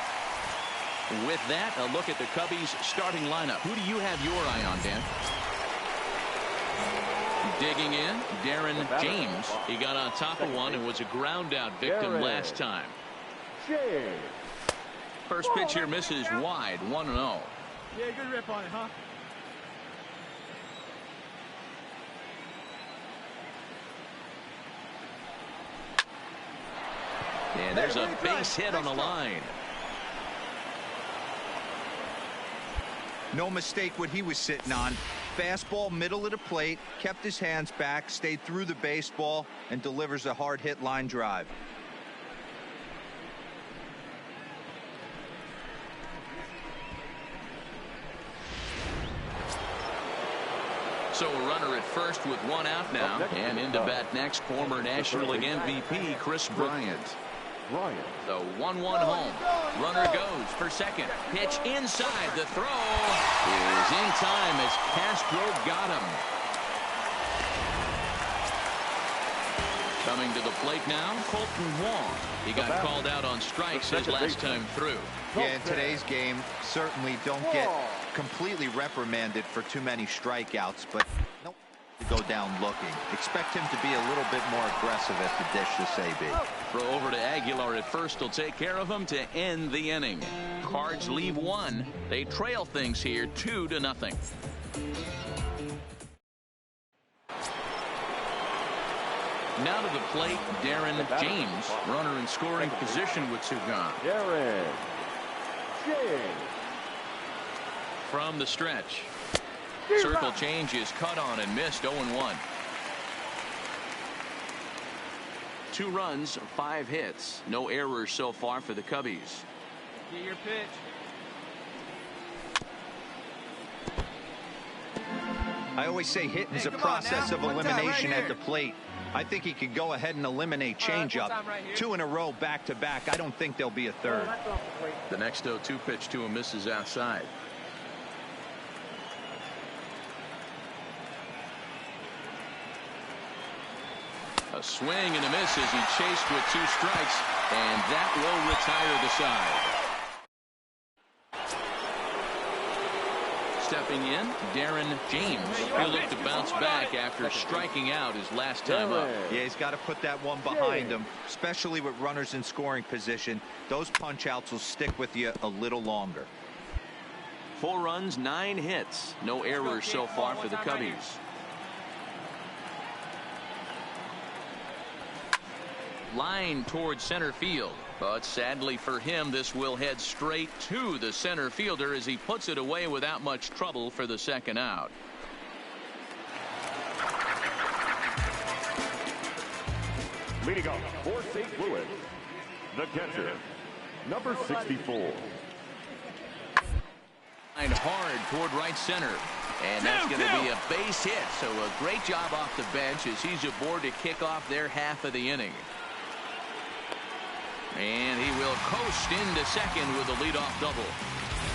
With that, a look at the Cubbies starting lineup. Who do you have your eye on, Dan? Digging in, Darren James. He got on top of one and was a ground out victim last time. First pitch here misses wide, 1-0. Yeah, good rip on it, huh? And there's a base hit on the line. No mistake what he was sitting on. Fastball, middle of the plate, kept his hands back, stayed through the baseball, and delivers a hard hit line drive. So a runner at first with one out now. And into bat next, former National League MVP Chris Bryant. The 1-1 home. Runner goes for second. Pitch inside. The throw is in time as Castro got him. Coming to the plate now, Colton Wong. He got called out on strikes his last time through. Yeah, in today's game, certainly don't get completely reprimanded for too many strikeouts, but nope, to go down looking. Expect him to be a little bit more aggressive at the dish this AB. Throw over to Aguilar at first will take care of him to end the inning. Cards leave one. They trail things here 2-0. Now to the plate, Darren James. Runner in scoring position with two gone. Darren James. From the stretch. Circle change is cut on and missed. 0-1. 2 runs, 5 hits. No errors so far for the Cubbies. Get your pitch. I always say hitting is a process of elimination at the plate. I think he could go ahead and eliminate changeup. 2 in a row back to back. I don't think there'll be a third. The next 0-2 pitch to him misses outside. A swing and a miss as he chased with 2 strikes, and that will retire the side. Stepping in, Darren James. He'll look to bounce back after striking out his last time up. Yeah, he's got to put that one behind him, especially with runners in scoring position. Those punch outs will stick with you a little longer. 4 runs, 9 hits. No errors so far for the Cubbies. Line towards center field, but sadly for him, this will head straight to the center fielder as he puts it away without much trouble for the second out. Leading off for St. Louis, the catcher, number 64. And hard toward right center, and that's going to be a base hit. So a great job off the bench as he's aboard to kick off their half of the inning. And he will coast into second with a leadoff double.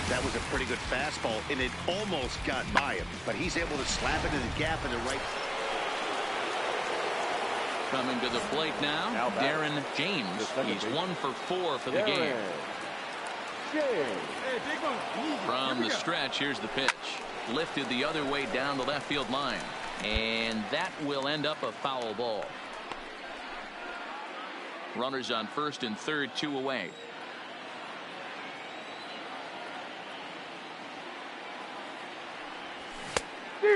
That was a pretty good fastball, and it almost got by him, but he's able to slap it in the gap in the right. Coming to the plate now, Darren James. He's 1 for 4 for the game. From the stretch, here's the pitch. Lifted the other way down the left field line. And that will end up a foul ball. Runners on first and third, 2 away.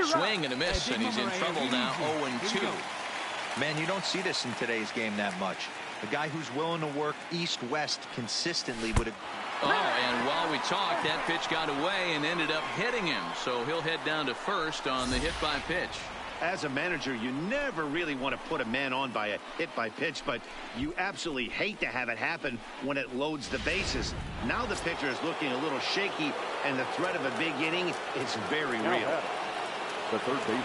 Swing and a miss, and he's in trouble now. 0-2. Man, you don't see this in today's game that much. A guy who's willing to work east-west consistently would have. Oh, and while we talked, that pitch got away and ended up hitting him. So he'll head down to first on the hit by pitch. As a manager, you never really want to put a man on by a hit by pitch, but you absolutely hate to have it happen when it loads the bases. Now the pitcher is looking a little shaky, and the threat of a big inning is very real. The third baseman.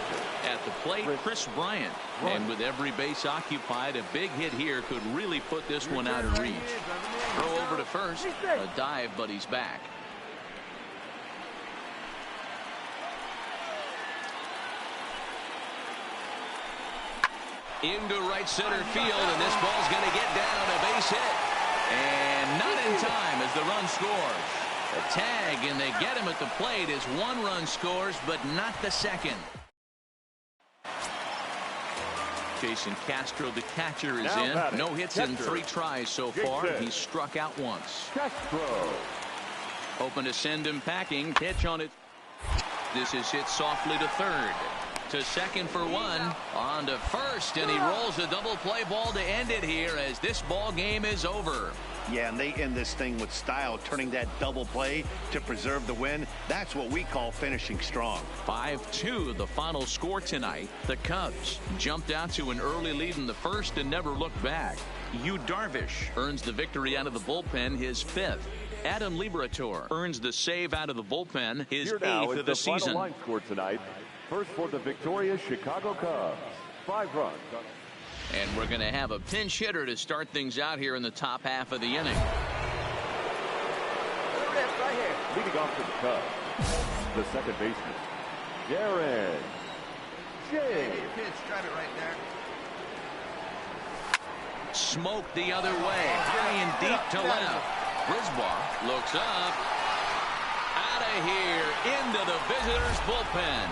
At the plate, Chris Bryant. And with every base occupied, a big hit here could really put this one out of reach. Throw over to first. A dive, but he's back. Into right center field, and this ball's going to get down, a base hit. And not in time as the run scores. A tag, and they get him at the plate as one run scores, but not the second. Jason Castro, the catcher, is in. No hits in 3 tries so far. He's struck out once. Castro. Hoping to send him packing. Pitch on it. This is hit softly to third. To second for 1. On to first, and he rolls a double play ball to end it here as this ball game is over. Yeah, and they end this thing with style, turning that double play to preserve the win. That's what we call finishing strong. 5-2, the final score tonight. The Cubs jumped out to an early lead in the first and never looked back. Yu Darvish earns the victory out of the bullpen, his 5th. Adam Liberatore earns the save out of the bullpen, his 8th of the season. Final line score tonight. First for the victorious Chicago Cubs. 5 runs. And we're going to have a pinch hitter to start things out here in the top half of the inning. Right here. Leading off to the Cubs, the second baseman, Darren J. Pitch, grab it right there. Smoke the other way, high and deep to left. Brisbois looks up. Out of here, into the visitors' bullpen.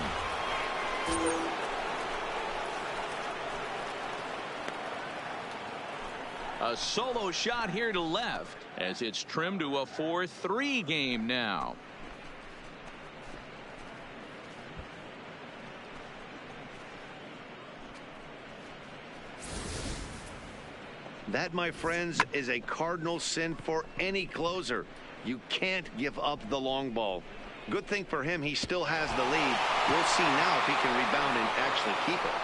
A solo shot here to left as it's trimmed to a 4-3 game now. That, my friends, is a cardinal sin for any closer. You can't give up the long ball. Good thing for him, he still has the lead. We'll see now if he can rebound and actually keep it.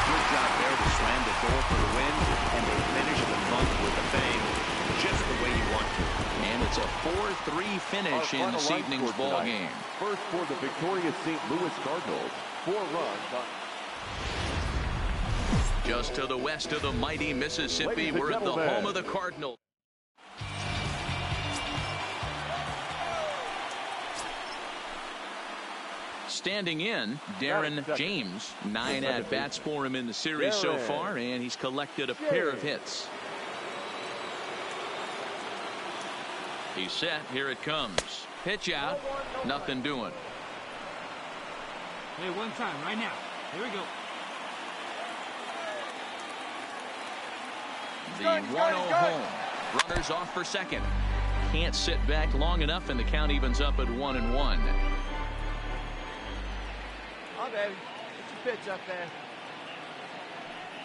Good job there to slam the door for the win, and they finish the month with a bang, just the way you want to. And it's a 4-3 finish in this evening's ball game. First for the victorious St. Louis Cardinals, 4 runs. Just to the west of the mighty Mississippi, we're at the home of the Cardinals. Standing in, Darren James. 9 at-bats for him in the series so far, and he's collected a pair of hits. He's set. Here it comes. Pitch out. Nothing doing. Hey, one time, right now. Here we go. The 1-0 home. Runners off for second. Can't sit back long enough, and the count evens up at 1-1. Oh, baby. Get your pitch up there.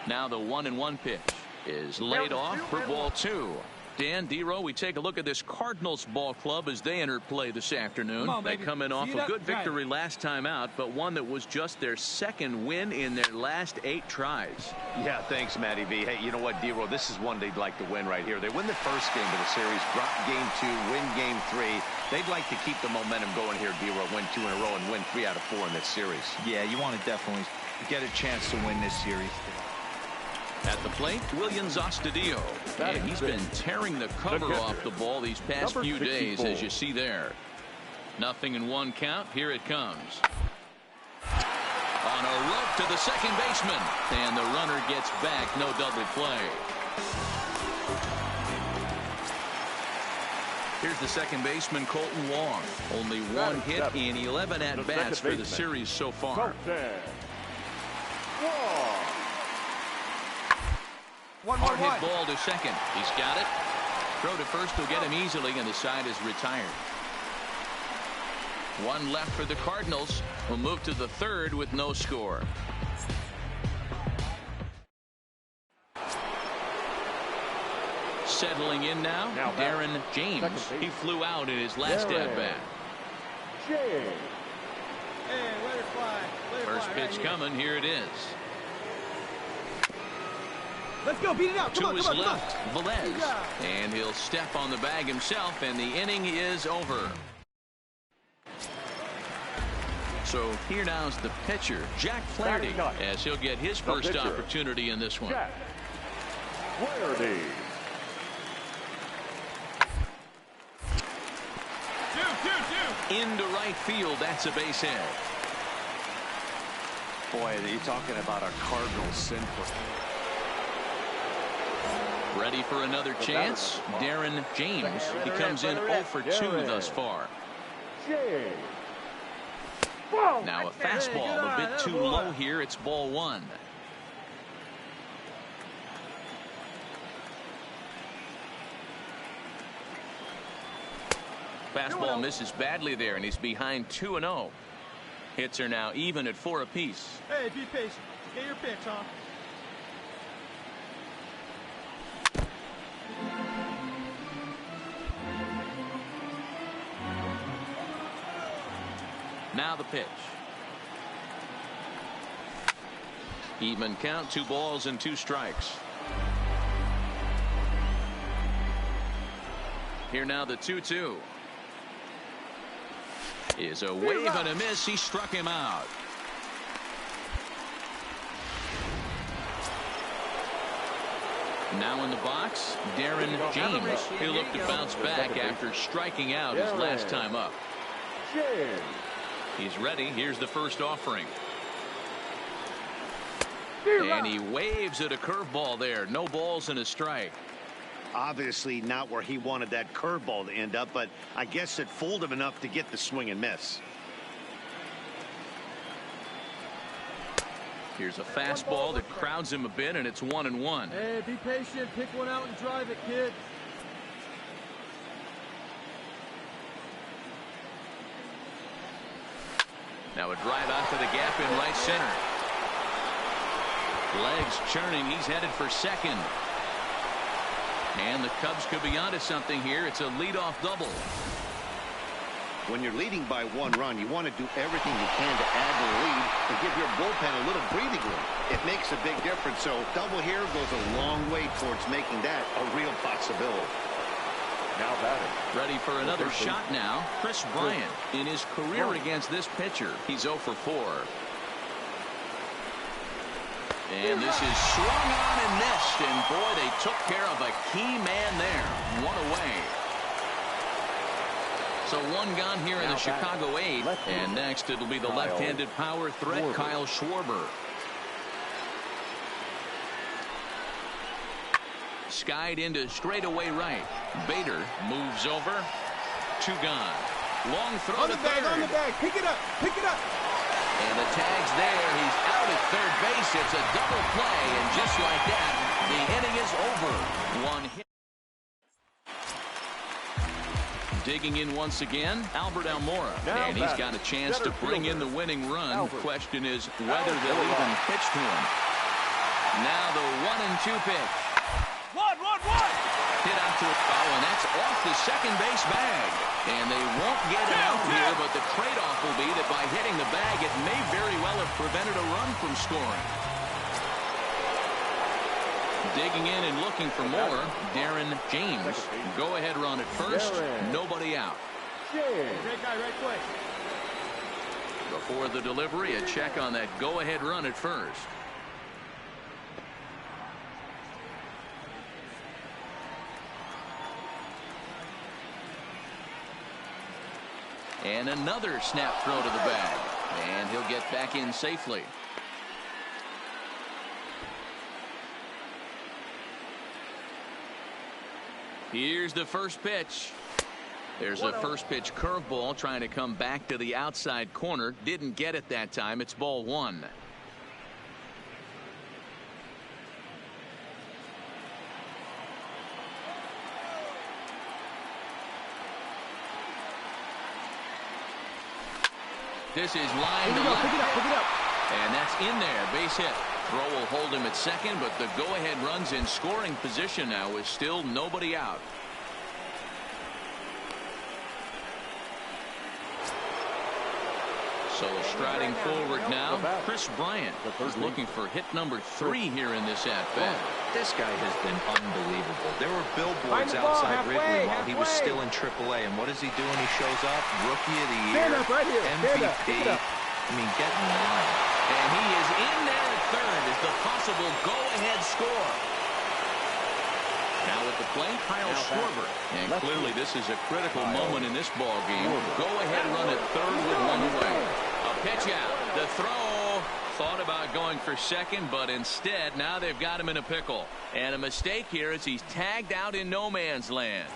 Now the 1-1 pitch is laid off for ball 2. Dan, D-Row, we take a look at this Cardinals ball club as they enter play this afternoon. They come in off a good victory last time out, but one that was just their second win in their last 8 tries. Yeah, thanks, Matty V. Hey, you know what, D-Row, this is one they'd like to win right here. They win the first game of the series, drop game 2, win game 3. They'd like to keep the momentum going here, D-Row, win 2 in a row and win 3 out of 4 in this series. Yeah, you want to definitely get a chance to win this series. At the plate, Williams Astudillo. And he's been tearing the cover off the ball these past few days, as you see there. 0-1 count. Here it comes. On a rope to the second baseman. And the runner gets back. No double play. Here's the second baseman, Colton Wong. Only one hit in 11 at-bats for the series so far. Hard hit ball to second. He's got it. Throw to first will get him easily, and the side is retired. One left for the Cardinals. Will move to the third with no score. Settling in now Darren James. He flew out in his last at-bat. First pitch coming. Here it is. Let's go, beat it out. To his left, Velez. And he'll step on the bag himself, and the inning is over. So here now is the pitcher, Jack Flaherty, as he'll get his first opportunity in this one. Jack Flaherty. Into right field, that's a base hit. Boy, you're talking about a Cardinal sinful. Ready for another chance? Darren James. He comes in 0 for 2 thus far. Now a fastball a bit too low here. It's ball 1. Fastball misses badly there, and he's behind 2-0. Hits are now even at 4 apiece. Hey, be patient. Get your pitch, huh? Now the pitch. Even count, 2 balls and 2 strikes. Here now the 2-2. Is a wave and a miss. He struck him out. Now in the box, Darren James. He'll look to bounce back after striking out his last time up. He's ready. Here's the first offering. And he waves at a curveball there. No balls and a strike. Obviously not where he wanted that curveball to end up, but I guess it fooled him enough to get the swing and miss. Here's a fastball that crowds him a bit, and it's 1-1. Hey, be patient. Pick one out and drive it, kid. Now a drive out to the gap in right center. Legs churning. He's headed for second. And the Cubs could be onto something here. It's a leadoff double. When you're leading by 1 run, you want to do everything you can to add to the lead and give your bullpen a little breathing room. It makes a big difference. So double here goes a long way towards making that a real possibility. Now batting. Ready for another shot now. Chris Bryant. In his career against this pitcher, he's 0 for 4. And this is swung on and missed. And boy, they took care of a key man there. 1 away. So 1 gone here in the Chicago 8. And next it'll be the left-handed power threat, Kyle Schwarber. Skied into straightaway right. Bader moves over. 2 gone. Long throw to third. On the bag. Pick it up. Pick it up. And the tag's there. He's out at third base. It's a double play. And just like that, the inning is over. 1 hit. Digging in once again, Albert Almora. And he's got a chance to bring in the winning run. Question is whether they'll even pitch to him. Now the 1-2 pitch. Hit out to it. Oh, and that's off the second base bag. And they won't get it out here, but the trade-off will be that by hitting the bag, it may very well have prevented a run from scoring. Digging in and looking for more, Darren James. Go-ahead run at first. Nobody out. Great guy, right quick. Before the delivery, a check on that go-ahead run at first. And another snap throw to the bag. And he'll get back in safely. Here's the first pitch. There's a first pitch curveball trying to come back to the outside corner. Didn't get it that time. It's ball one. This is line to left. Pick it up. And that's in there. Base hit. Throw will hold him at second, but the go-ahead run's in scoring position now with still nobody out. So striding forward now, Chris Bryant is looking for hit number 3 here in this at-bat. This guy has been unbelievable. There were billboards outside Wrigley while he was still in AAA, and what does he do when he shows up? Rookie of the Year, MVP. I mean, get in line. And he is in there at third as the possible go-ahead score. Now at the plate, Kyle Schwarber. And clearly this is a critical moment in this ball game. Go-ahead run at third with one away. A pitch out. The throw. Thought about going for second, but instead now they've got him in a pickle. And a mistake here as he's tagged out in no man's land.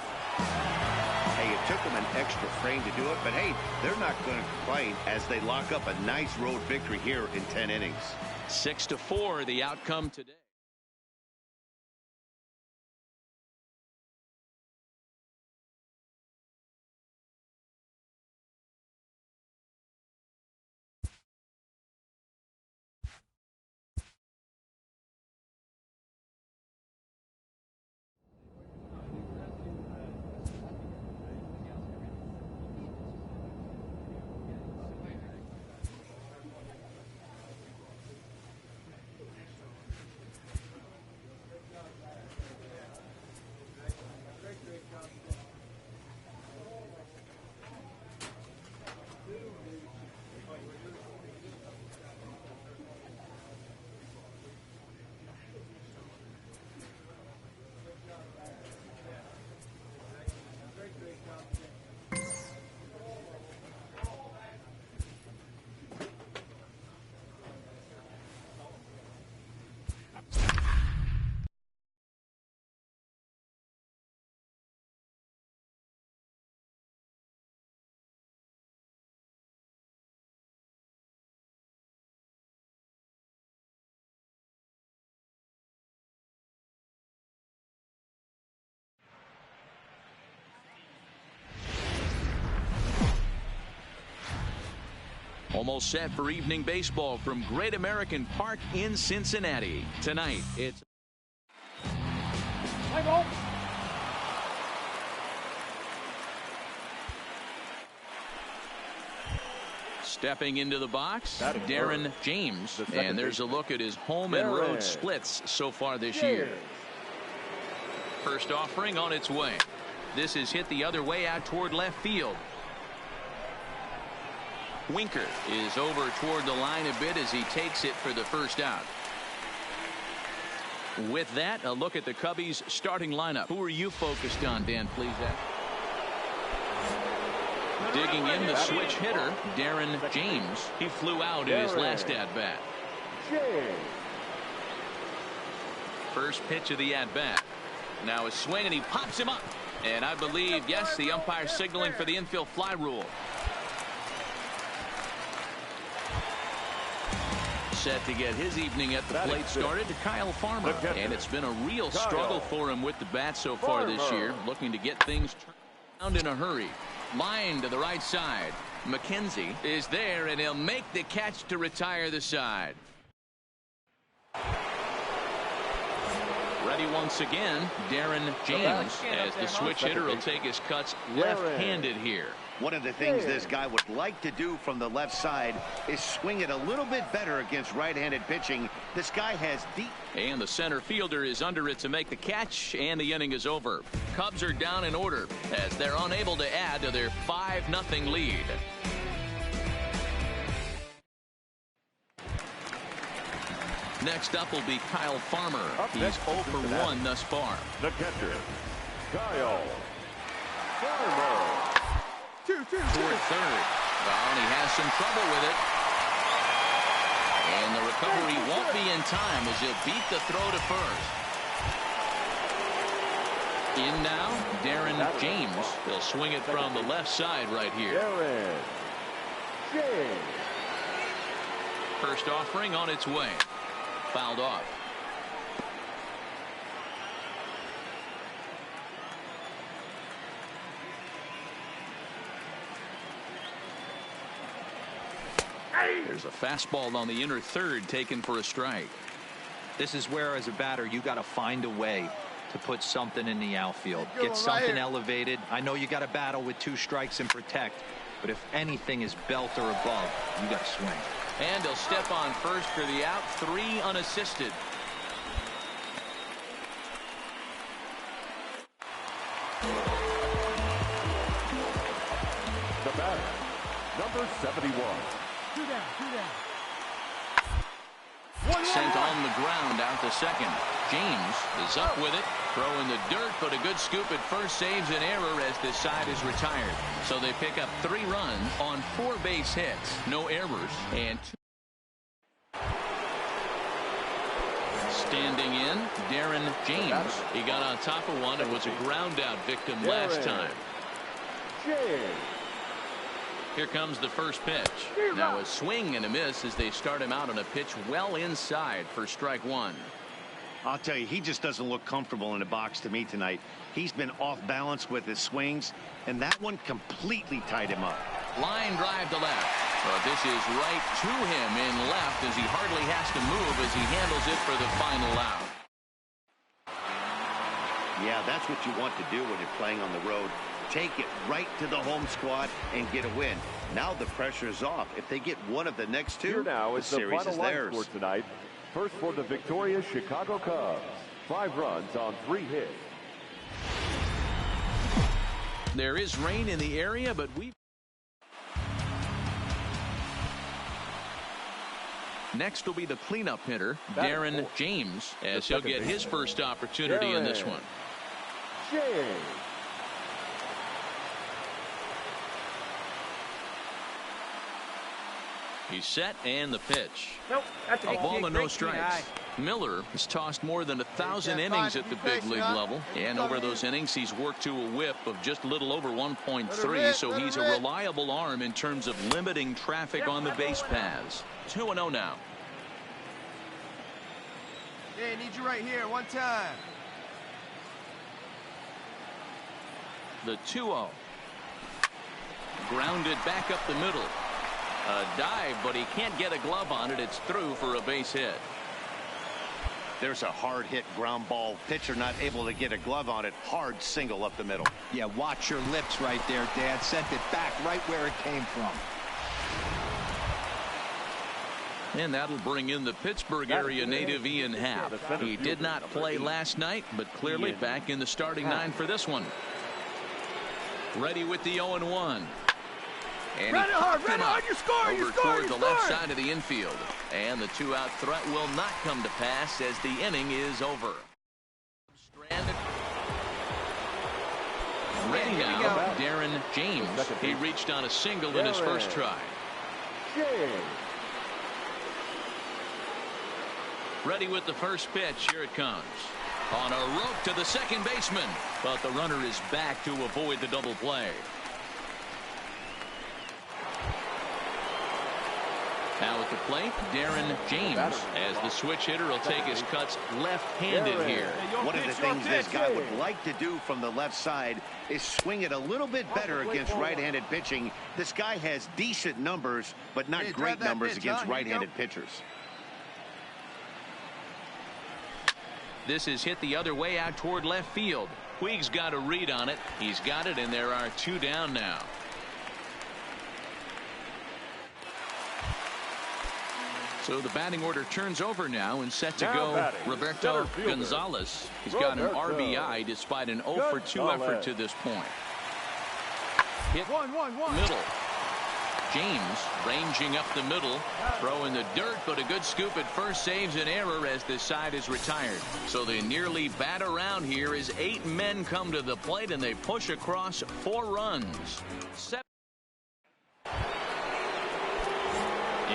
Hey, it took them an extra frame to do it, but hey, they're not going to complain as they lock up a nice road victory here in 10 innings. 6-4 the outcome today. Almost set for evening baseball from Great American Park in Cincinnati. Tonight, it's stepping into the box, Darren James. And there's a look at his home and road splits so far this year. First offering on its way. This is hit the other way out toward left field. Winker is over toward the line a bit as he takes it for the first out. With that, a look at the Cubbies starting lineup. Who are you focused on, Dan? Please. Digging in the switch hitter, Darren James. He flew out in his last at-bat. First pitch of the at-bat. Now a swing and he pops him up. And I believe, yes, the umpire signaling for the infield fly rule. Set to get his evening at the plate started to Kyle Farmer. And it's been a real struggle for him with the bat so far this year. Looking to get things turned around in a hurry. Line to the right side. McKenzie is there, and he'll make the catch to retire the side. Ready once again, Darren James, as the switch hitter will take his cuts left-handed here. One of the things this guy would like to do from the left side is swing it a little bit better against right-handed pitching. This guy has deep. And the center fielder is under it to make the catch, and the inning is over. Cubs are down in order as they're unable to add to their 5-0 lead. Next up will be Kyle Farmer. He's 0 for 1 thus far. The catcher, Kyle Farmer. Toward third. Well, and he has some trouble with it. And the recovery won't be in time as he'll beat the throw to first. In now, Darren James. He'll swing it from the left side right here. Darren James. First offering on its way. Fouled off. There's a fastball on the inner third taken for a strike. This is where, as a batter, you got to find a way to put something in the outfield. Get something elevated. I know you got to battle with 2 strikes and protect, but if anything is belt or above, you got to swing. And he'll step on first for the out. 3 unassisted. The batter, number 71. 2 down, 2 down. Sent on the ground out to second. James is up with it. Throw in the dirt, but a good scoop at first saves an error as this side is retired. So they pick up 3 runs on 4 base hits. No errors. And standing in, Darren James. He got on top of one and was a ground out victim last time. Here comes the first pitch. Now a swing and a miss as they start him out on a pitch well inside for strike 1. I'll tell you, he just doesn't look comfortable in the box to me tonight. He's been off balance with his swings, and that one completely tied him up. Line drive to left. But this is right to him in left as he hardly has to move as he handles it for the final out. Yeah, that's what you want to do when you're playing on the road. Take it right to the home squad and get a win. Now the pressure is off. If they get one of the next 2, Here now the is the series final is line theirs. score tonight. First for the victorious Chicago Cubs. 5 runs on 3 hits. There is rain in the area, but next will be the cleanup hitter, Darren James, as he'll get his first opportunity in this one. James. He's set and the pitch. Nope, that's A ball and no strikes. Miller has tossed more than 1,000 innings at the big league level, and over those innings he's worked to a whip of just a little over 1.3, so he's a reliable arm in terms of limiting traffic on the base paths. 2-0 now. Hey, need you right here, one time. The 2-0. Grounded back up the middle. A dive, but he can't get a glove on it. It's through for a base hit. There's a hard hit ground ball. Pitcher not able to get a glove on it. Hard single up the middle. Yeah, watch your lips right there, Dad. Sent it back right where it came from. And that'll bring in the Pittsburgh area native Ian Happ. He did not play last night, but clearly back in the starting 9 for this one. Ready with the 0-1. And he popped him up over toward the left side of the infield. And the 2-out threat will not come to pass as the inning is over. Stranded. Ready now, Darren James. He reached on a single in his first try. Ready with the first pitch. Here it comes. On a rope to the second baseman. But the runner is back to avoid the double play. Now at the plate, Darren James, as the switch hitter will take his cuts left-handed here. One of the things this guy would like to do from the left side is swing it a little bit better against right-handed pitching. This guy has decent numbers, but not great numbers against right-handed pitchers. This is hit the other way out toward left field. Puig's got a read on it. He's got it, and there are 2 down now. So the batting order turns over now and set to go Roberto Gonzalez. He's got an RBI despite an 0-for-2 effort to this point. Hit middle. James ranging up the middle. Throw in the dirt, but a good scoop at first saves an error as this side is retired. So they nearly bat around here as 8 men come to the plate and they push across 4 runs.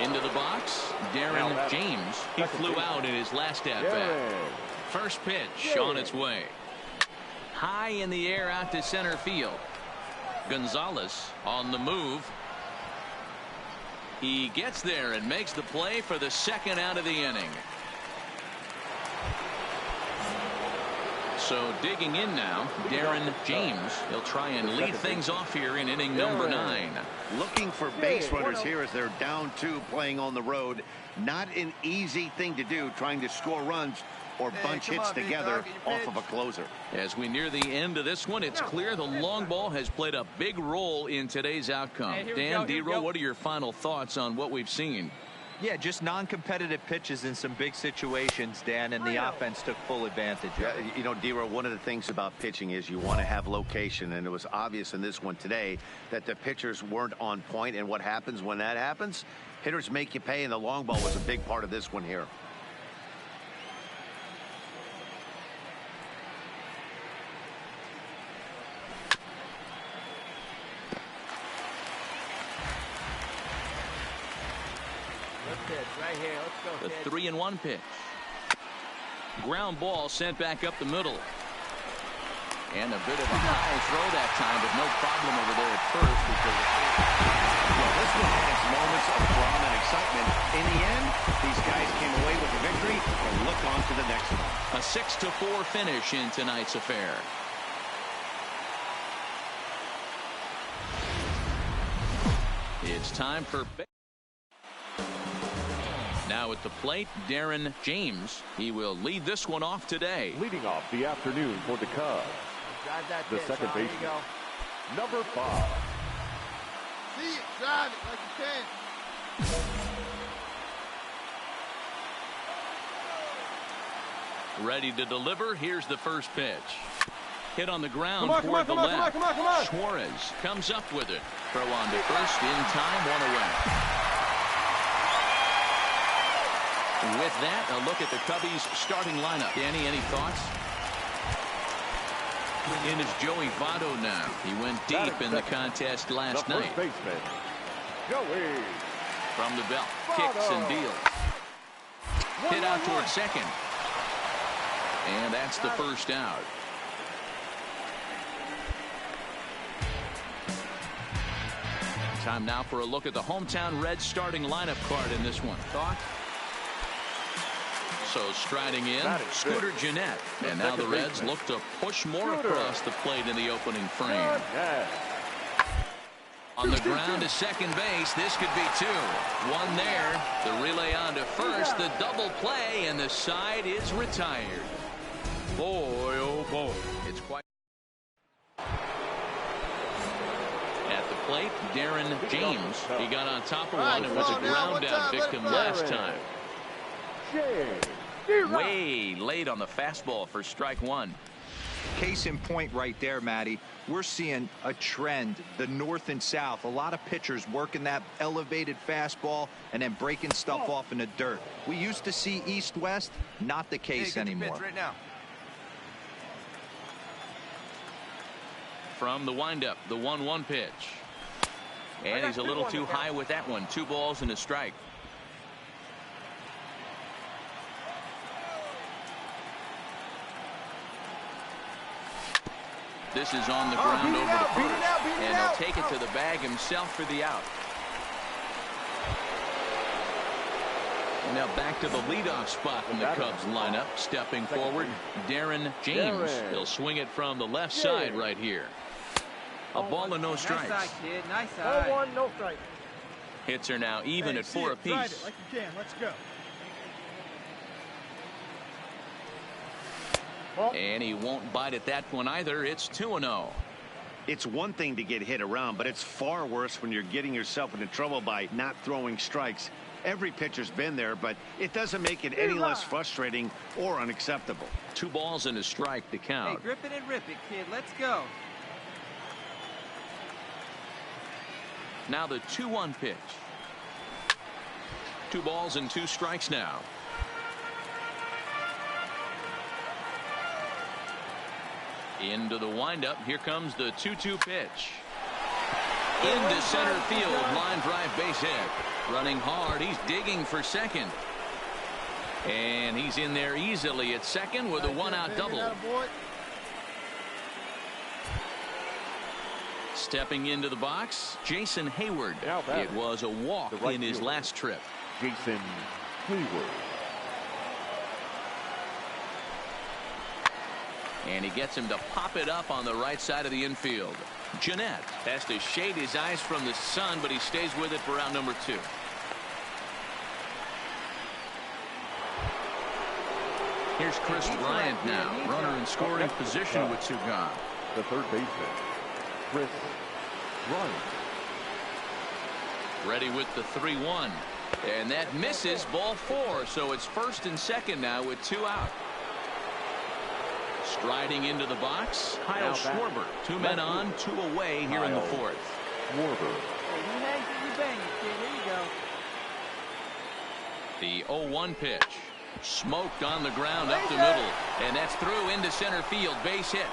Into the box, Darren James. He flew out in his last at-bat. First pitch on its way. high in the air out to center field. Gonzalez on the move. He gets there and makes the play for the second out of the inning. So digging in now, Darren James. He'll try and lead things off here in inning number 9. Looking for base runners here as they're down 2 playing on the road. Not an easy thing to do, trying to score runs or bunch hits together off of a closer. As we near the end of this one, it's clear the long ball has played a big role in today's outcome. Dan, D-Roll, what are your final thoughts on what we've seen? Yeah, just non-competitive pitches in some big situations, Dan, and the offense took full advantage of it. You know, D-Roll, one of the things about pitching is you want to have location, and it was obvious in this one today that the pitchers weren't on point, and what happens when that happens? Hitters make you pay, and the long ball was a big part of this one here. Right here. Let's go, the 3-1 pitch. Ground ball sent back up the middle. And a bit of a high throw that time, but no problem over there at first because well, this one had its moments of drama and excitement. In the end, these guys came away with the victory and look on to the next one. A 6-4 finish in tonight's affair. It's time for now at the plate, Darren James. He will lead this one off today. Leading off the afternoon for the Cubs, the second baseman, number 5. See it, drive it like you can. Ready to deliver. Here's the first pitch. Hit on the ground toward the left. Suarez comes up with it. Throw on to first in time, 1 away. With that, a look at the Cubbies' starting lineup. Danny, any thoughts? In is Joey Votto now. He went deep in the contest last night. First baseman, Joey. From the belt, kicks and deals. Hit out toward second. And that's the first out. Time now for a look at the hometown Reds starting lineup card in this one. Thought? So striding in, Scooter Gennett. And now the Reds look to push more across the plate in the opening frame. On the ground to second base. This could be 2. 1 there. The relay on to first. The double play, and the side is retired. Boy, oh boy. It's quite. At the plate, Darren James. He got on top of one and was a ground out victim last time. Way late on the fastball for strike 1. Case in point right there, Matty. We're seeing a trend, the north and south. A lot of pitchers working that elevated fastball and then breaking stuff off in the dirt. We used to see east-west, not the case anymore. Right now. From the windup, the 1-1 pitch. And he's a little too high with that one. 2 balls and a strike. This is on the ground over to first. And he'll take it to the bag himself for the out. And now back to the leadoff spot in the Cubs lineup. Stepping forward, Darren James. He'll swing it from the left side right here. A ball and no strikes. Nice side, kid. Nice side. 0-1, no strike. Hits are now even at 4 apiece. Drive it like you can. Let's go. And he won't bite at that one either. It's 2-0. It's one thing to get hit around, but it's far worse when you're getting yourself into trouble by not throwing strikes. Every pitcher's been there, but it doesn't make it any less frustrating or unacceptable. 2 balls and a strike to count. Hey, grip it and rip it, kid. Let's go. Now the 2-1 pitch. 2 balls and 2 strikes now. Into the windup. Here comes the 2-2 pitch. Into center field. Line drive base hit. Running hard. He's digging for second. And he's in there easily at second with a 1-out double. Stepping into the box, Jason Hayward. It was a walk in his last trip. Jason Hayward. And he gets him to pop it up on the right side of the infield. Jeanette has to shade his eyes from the sun, but he stays with it for out number 2. Here's Chris Bryant now, runner in scoring position with 2 gone. The third baseman, Chris Bryant. Ready with the 3-1. And that misses, ball 4, so it's first and second now with 2 out. Striding into the box, Kyle Schwarber. 2 men on, 2 away here in the 4th. Schwarber. The 0-1 pitch. Smoked on the ground up the middle. And that's through into center field. Base hit.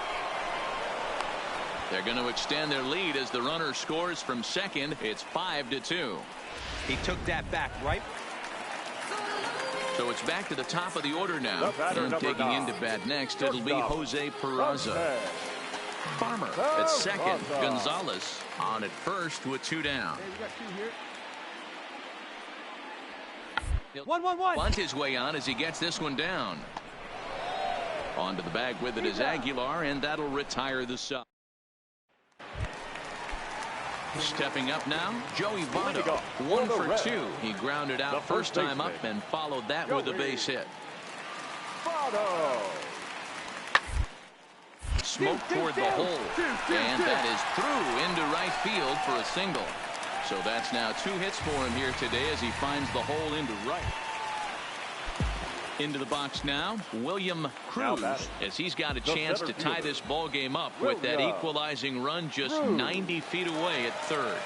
They're going to extend their lead as the runner scores from second. It's 5-2. He took that back, right? So it's back to the top of the order now. And taking into bat next, it'll be Jose Peraza. Farmer at second. Gonzalez on at first with 2 down. He'll bunt his way on as he gets this one down. Onto the bag with it is Aguilar, and that'll retire the sub. Stepping up now, Joey Votto. 1 for 2. He grounded out first time up and followed that with a base hit. Smoke toward the hole, and that is through into right field for a single. So that's now 2 hits for him here today as he finds the hole into right. Into the box now, William Cruz, as he's got a chance to tie this ball game up with that equalizing run just 90 feet away at third.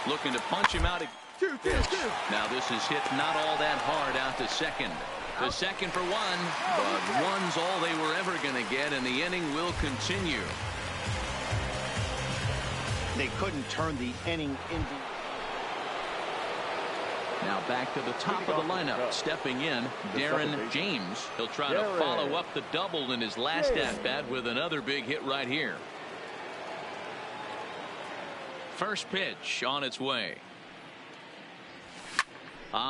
Looking to punch him out. Now this is hit not all that hard out to second. The second for 1, but 1's all they were ever going to get, and the inning will continue. They couldn't turn the inning into. Now back to the top of the lineup. Stepping in, Darren James. He'll try to follow up the double in his last at-bat with another big hit right here. First pitch on its way.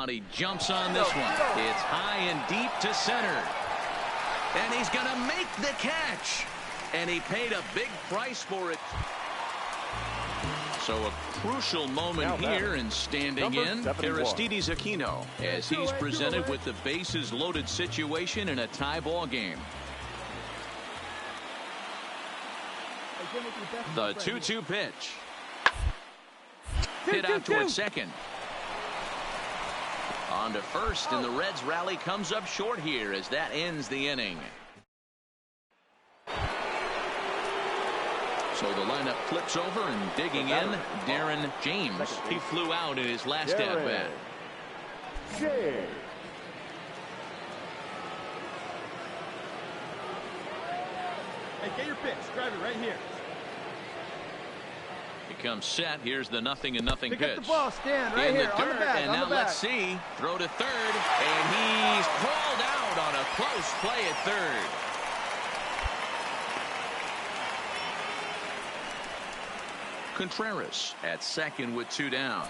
He jumps on this one. It's high and deep to center. And he's going to make the catch. And he paid a big price for it. So a crucial moment here, and standing in, Aristides Aquino, as he's presented with the bases loaded situation in a tie ball game. The 2-2 pitch. Hit out toward second. On to first, and the Reds rally comes up short here as that ends the inning. So the lineup flips over, and digging in, Darren James. He flew out in his last at-bat. Hey, get your pitch. Drive it right here. Becomes set. Here's the 0-0 pitch. Pick up the ball, stand right here, in the on dirt, the bag, and on now the bag. let's see. Throw to third, and he's called out on a close play at third. Contreras at second with 2 down.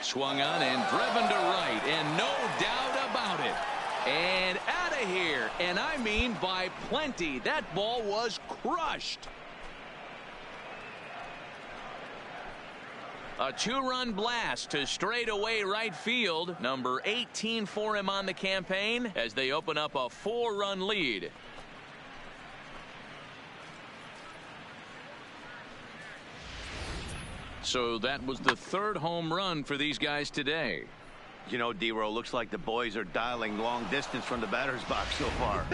Swung on and driven to right, and no doubt about it. And out of here, and I mean by plenty. That ball was crushed. A 2-run blast to straightaway right field. Number 18 for him on the campaign as they open up a 4-run lead. So that was the 3rd home run for these guys today. You know, D-Row, looks like the boys are dialing long distance from the batter's box so far.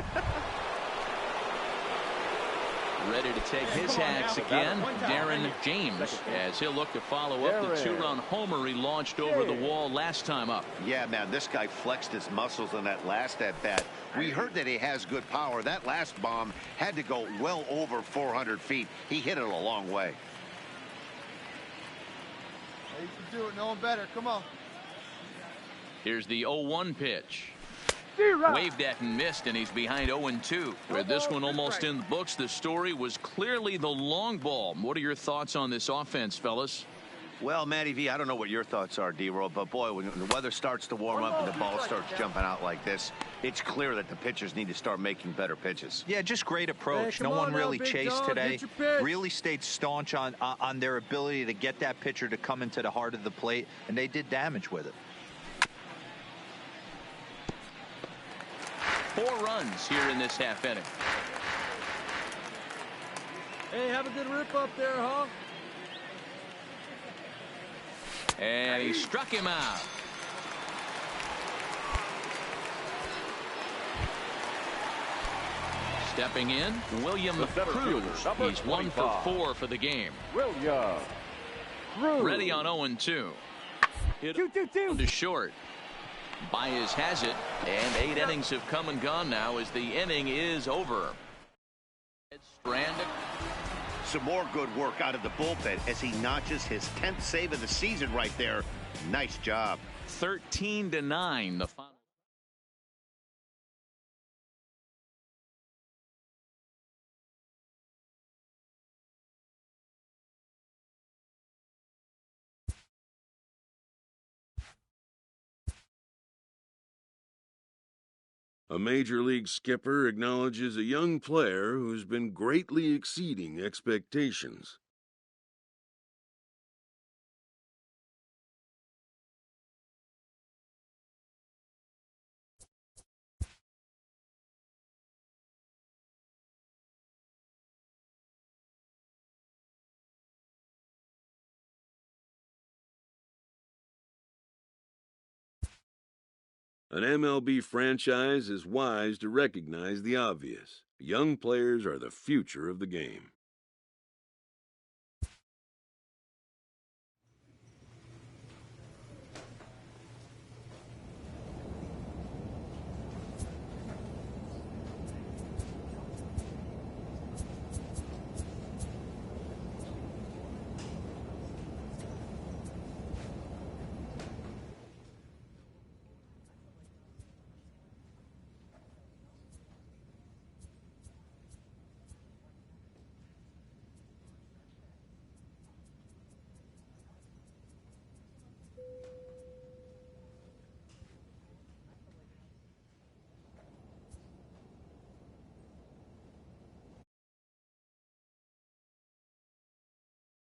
Ready to take his hacks again, Darren James, as he'll look to follow up the 2-run homer he launched over the wall last time up. Yeah, man, this guy flexed his muscles on that last at-bat. We heard that he has good power. That last bomb had to go well over 400 feet. He hit it a long way. You can do it. No one better. Come on. Here's the 0-1 pitch. Waved at and missed, and he's behind 0-2. With this one almost in the books, the story was clearly the long ball. What are your thoughts on this offense, fellas? Well, Matty V, I don't know what your thoughts are, D-Roll, but boy, when the weather starts to warm up and the ball starts jumping out like this, it's clear that the pitchers need to start making better pitches. Yeah, just great approach. Hey, no one really now, chased today. pitch. Really stayed staunch on their ability to get that pitcher to come into the heart of the plate, and they did damage with it. 4 runs here in this half inning. Hey, have a good rip up there, huh? And he struck him out. Stepping in, William Cruz. He's 1 for 4 for the game. William Cruz. Ready on 0-2. Hit to short. Baez has it, and 8 innings have come and gone now as the inning is over. Stranded. Some more good work out of the bullpen as he notches his 10th save of the season right there. Nice job. 13-9 the final. A major league skipper acknowledges a young player who's been greatly exceeding expectations. An MLB franchise is wise to recognize the obvious. Young players are the future of the game.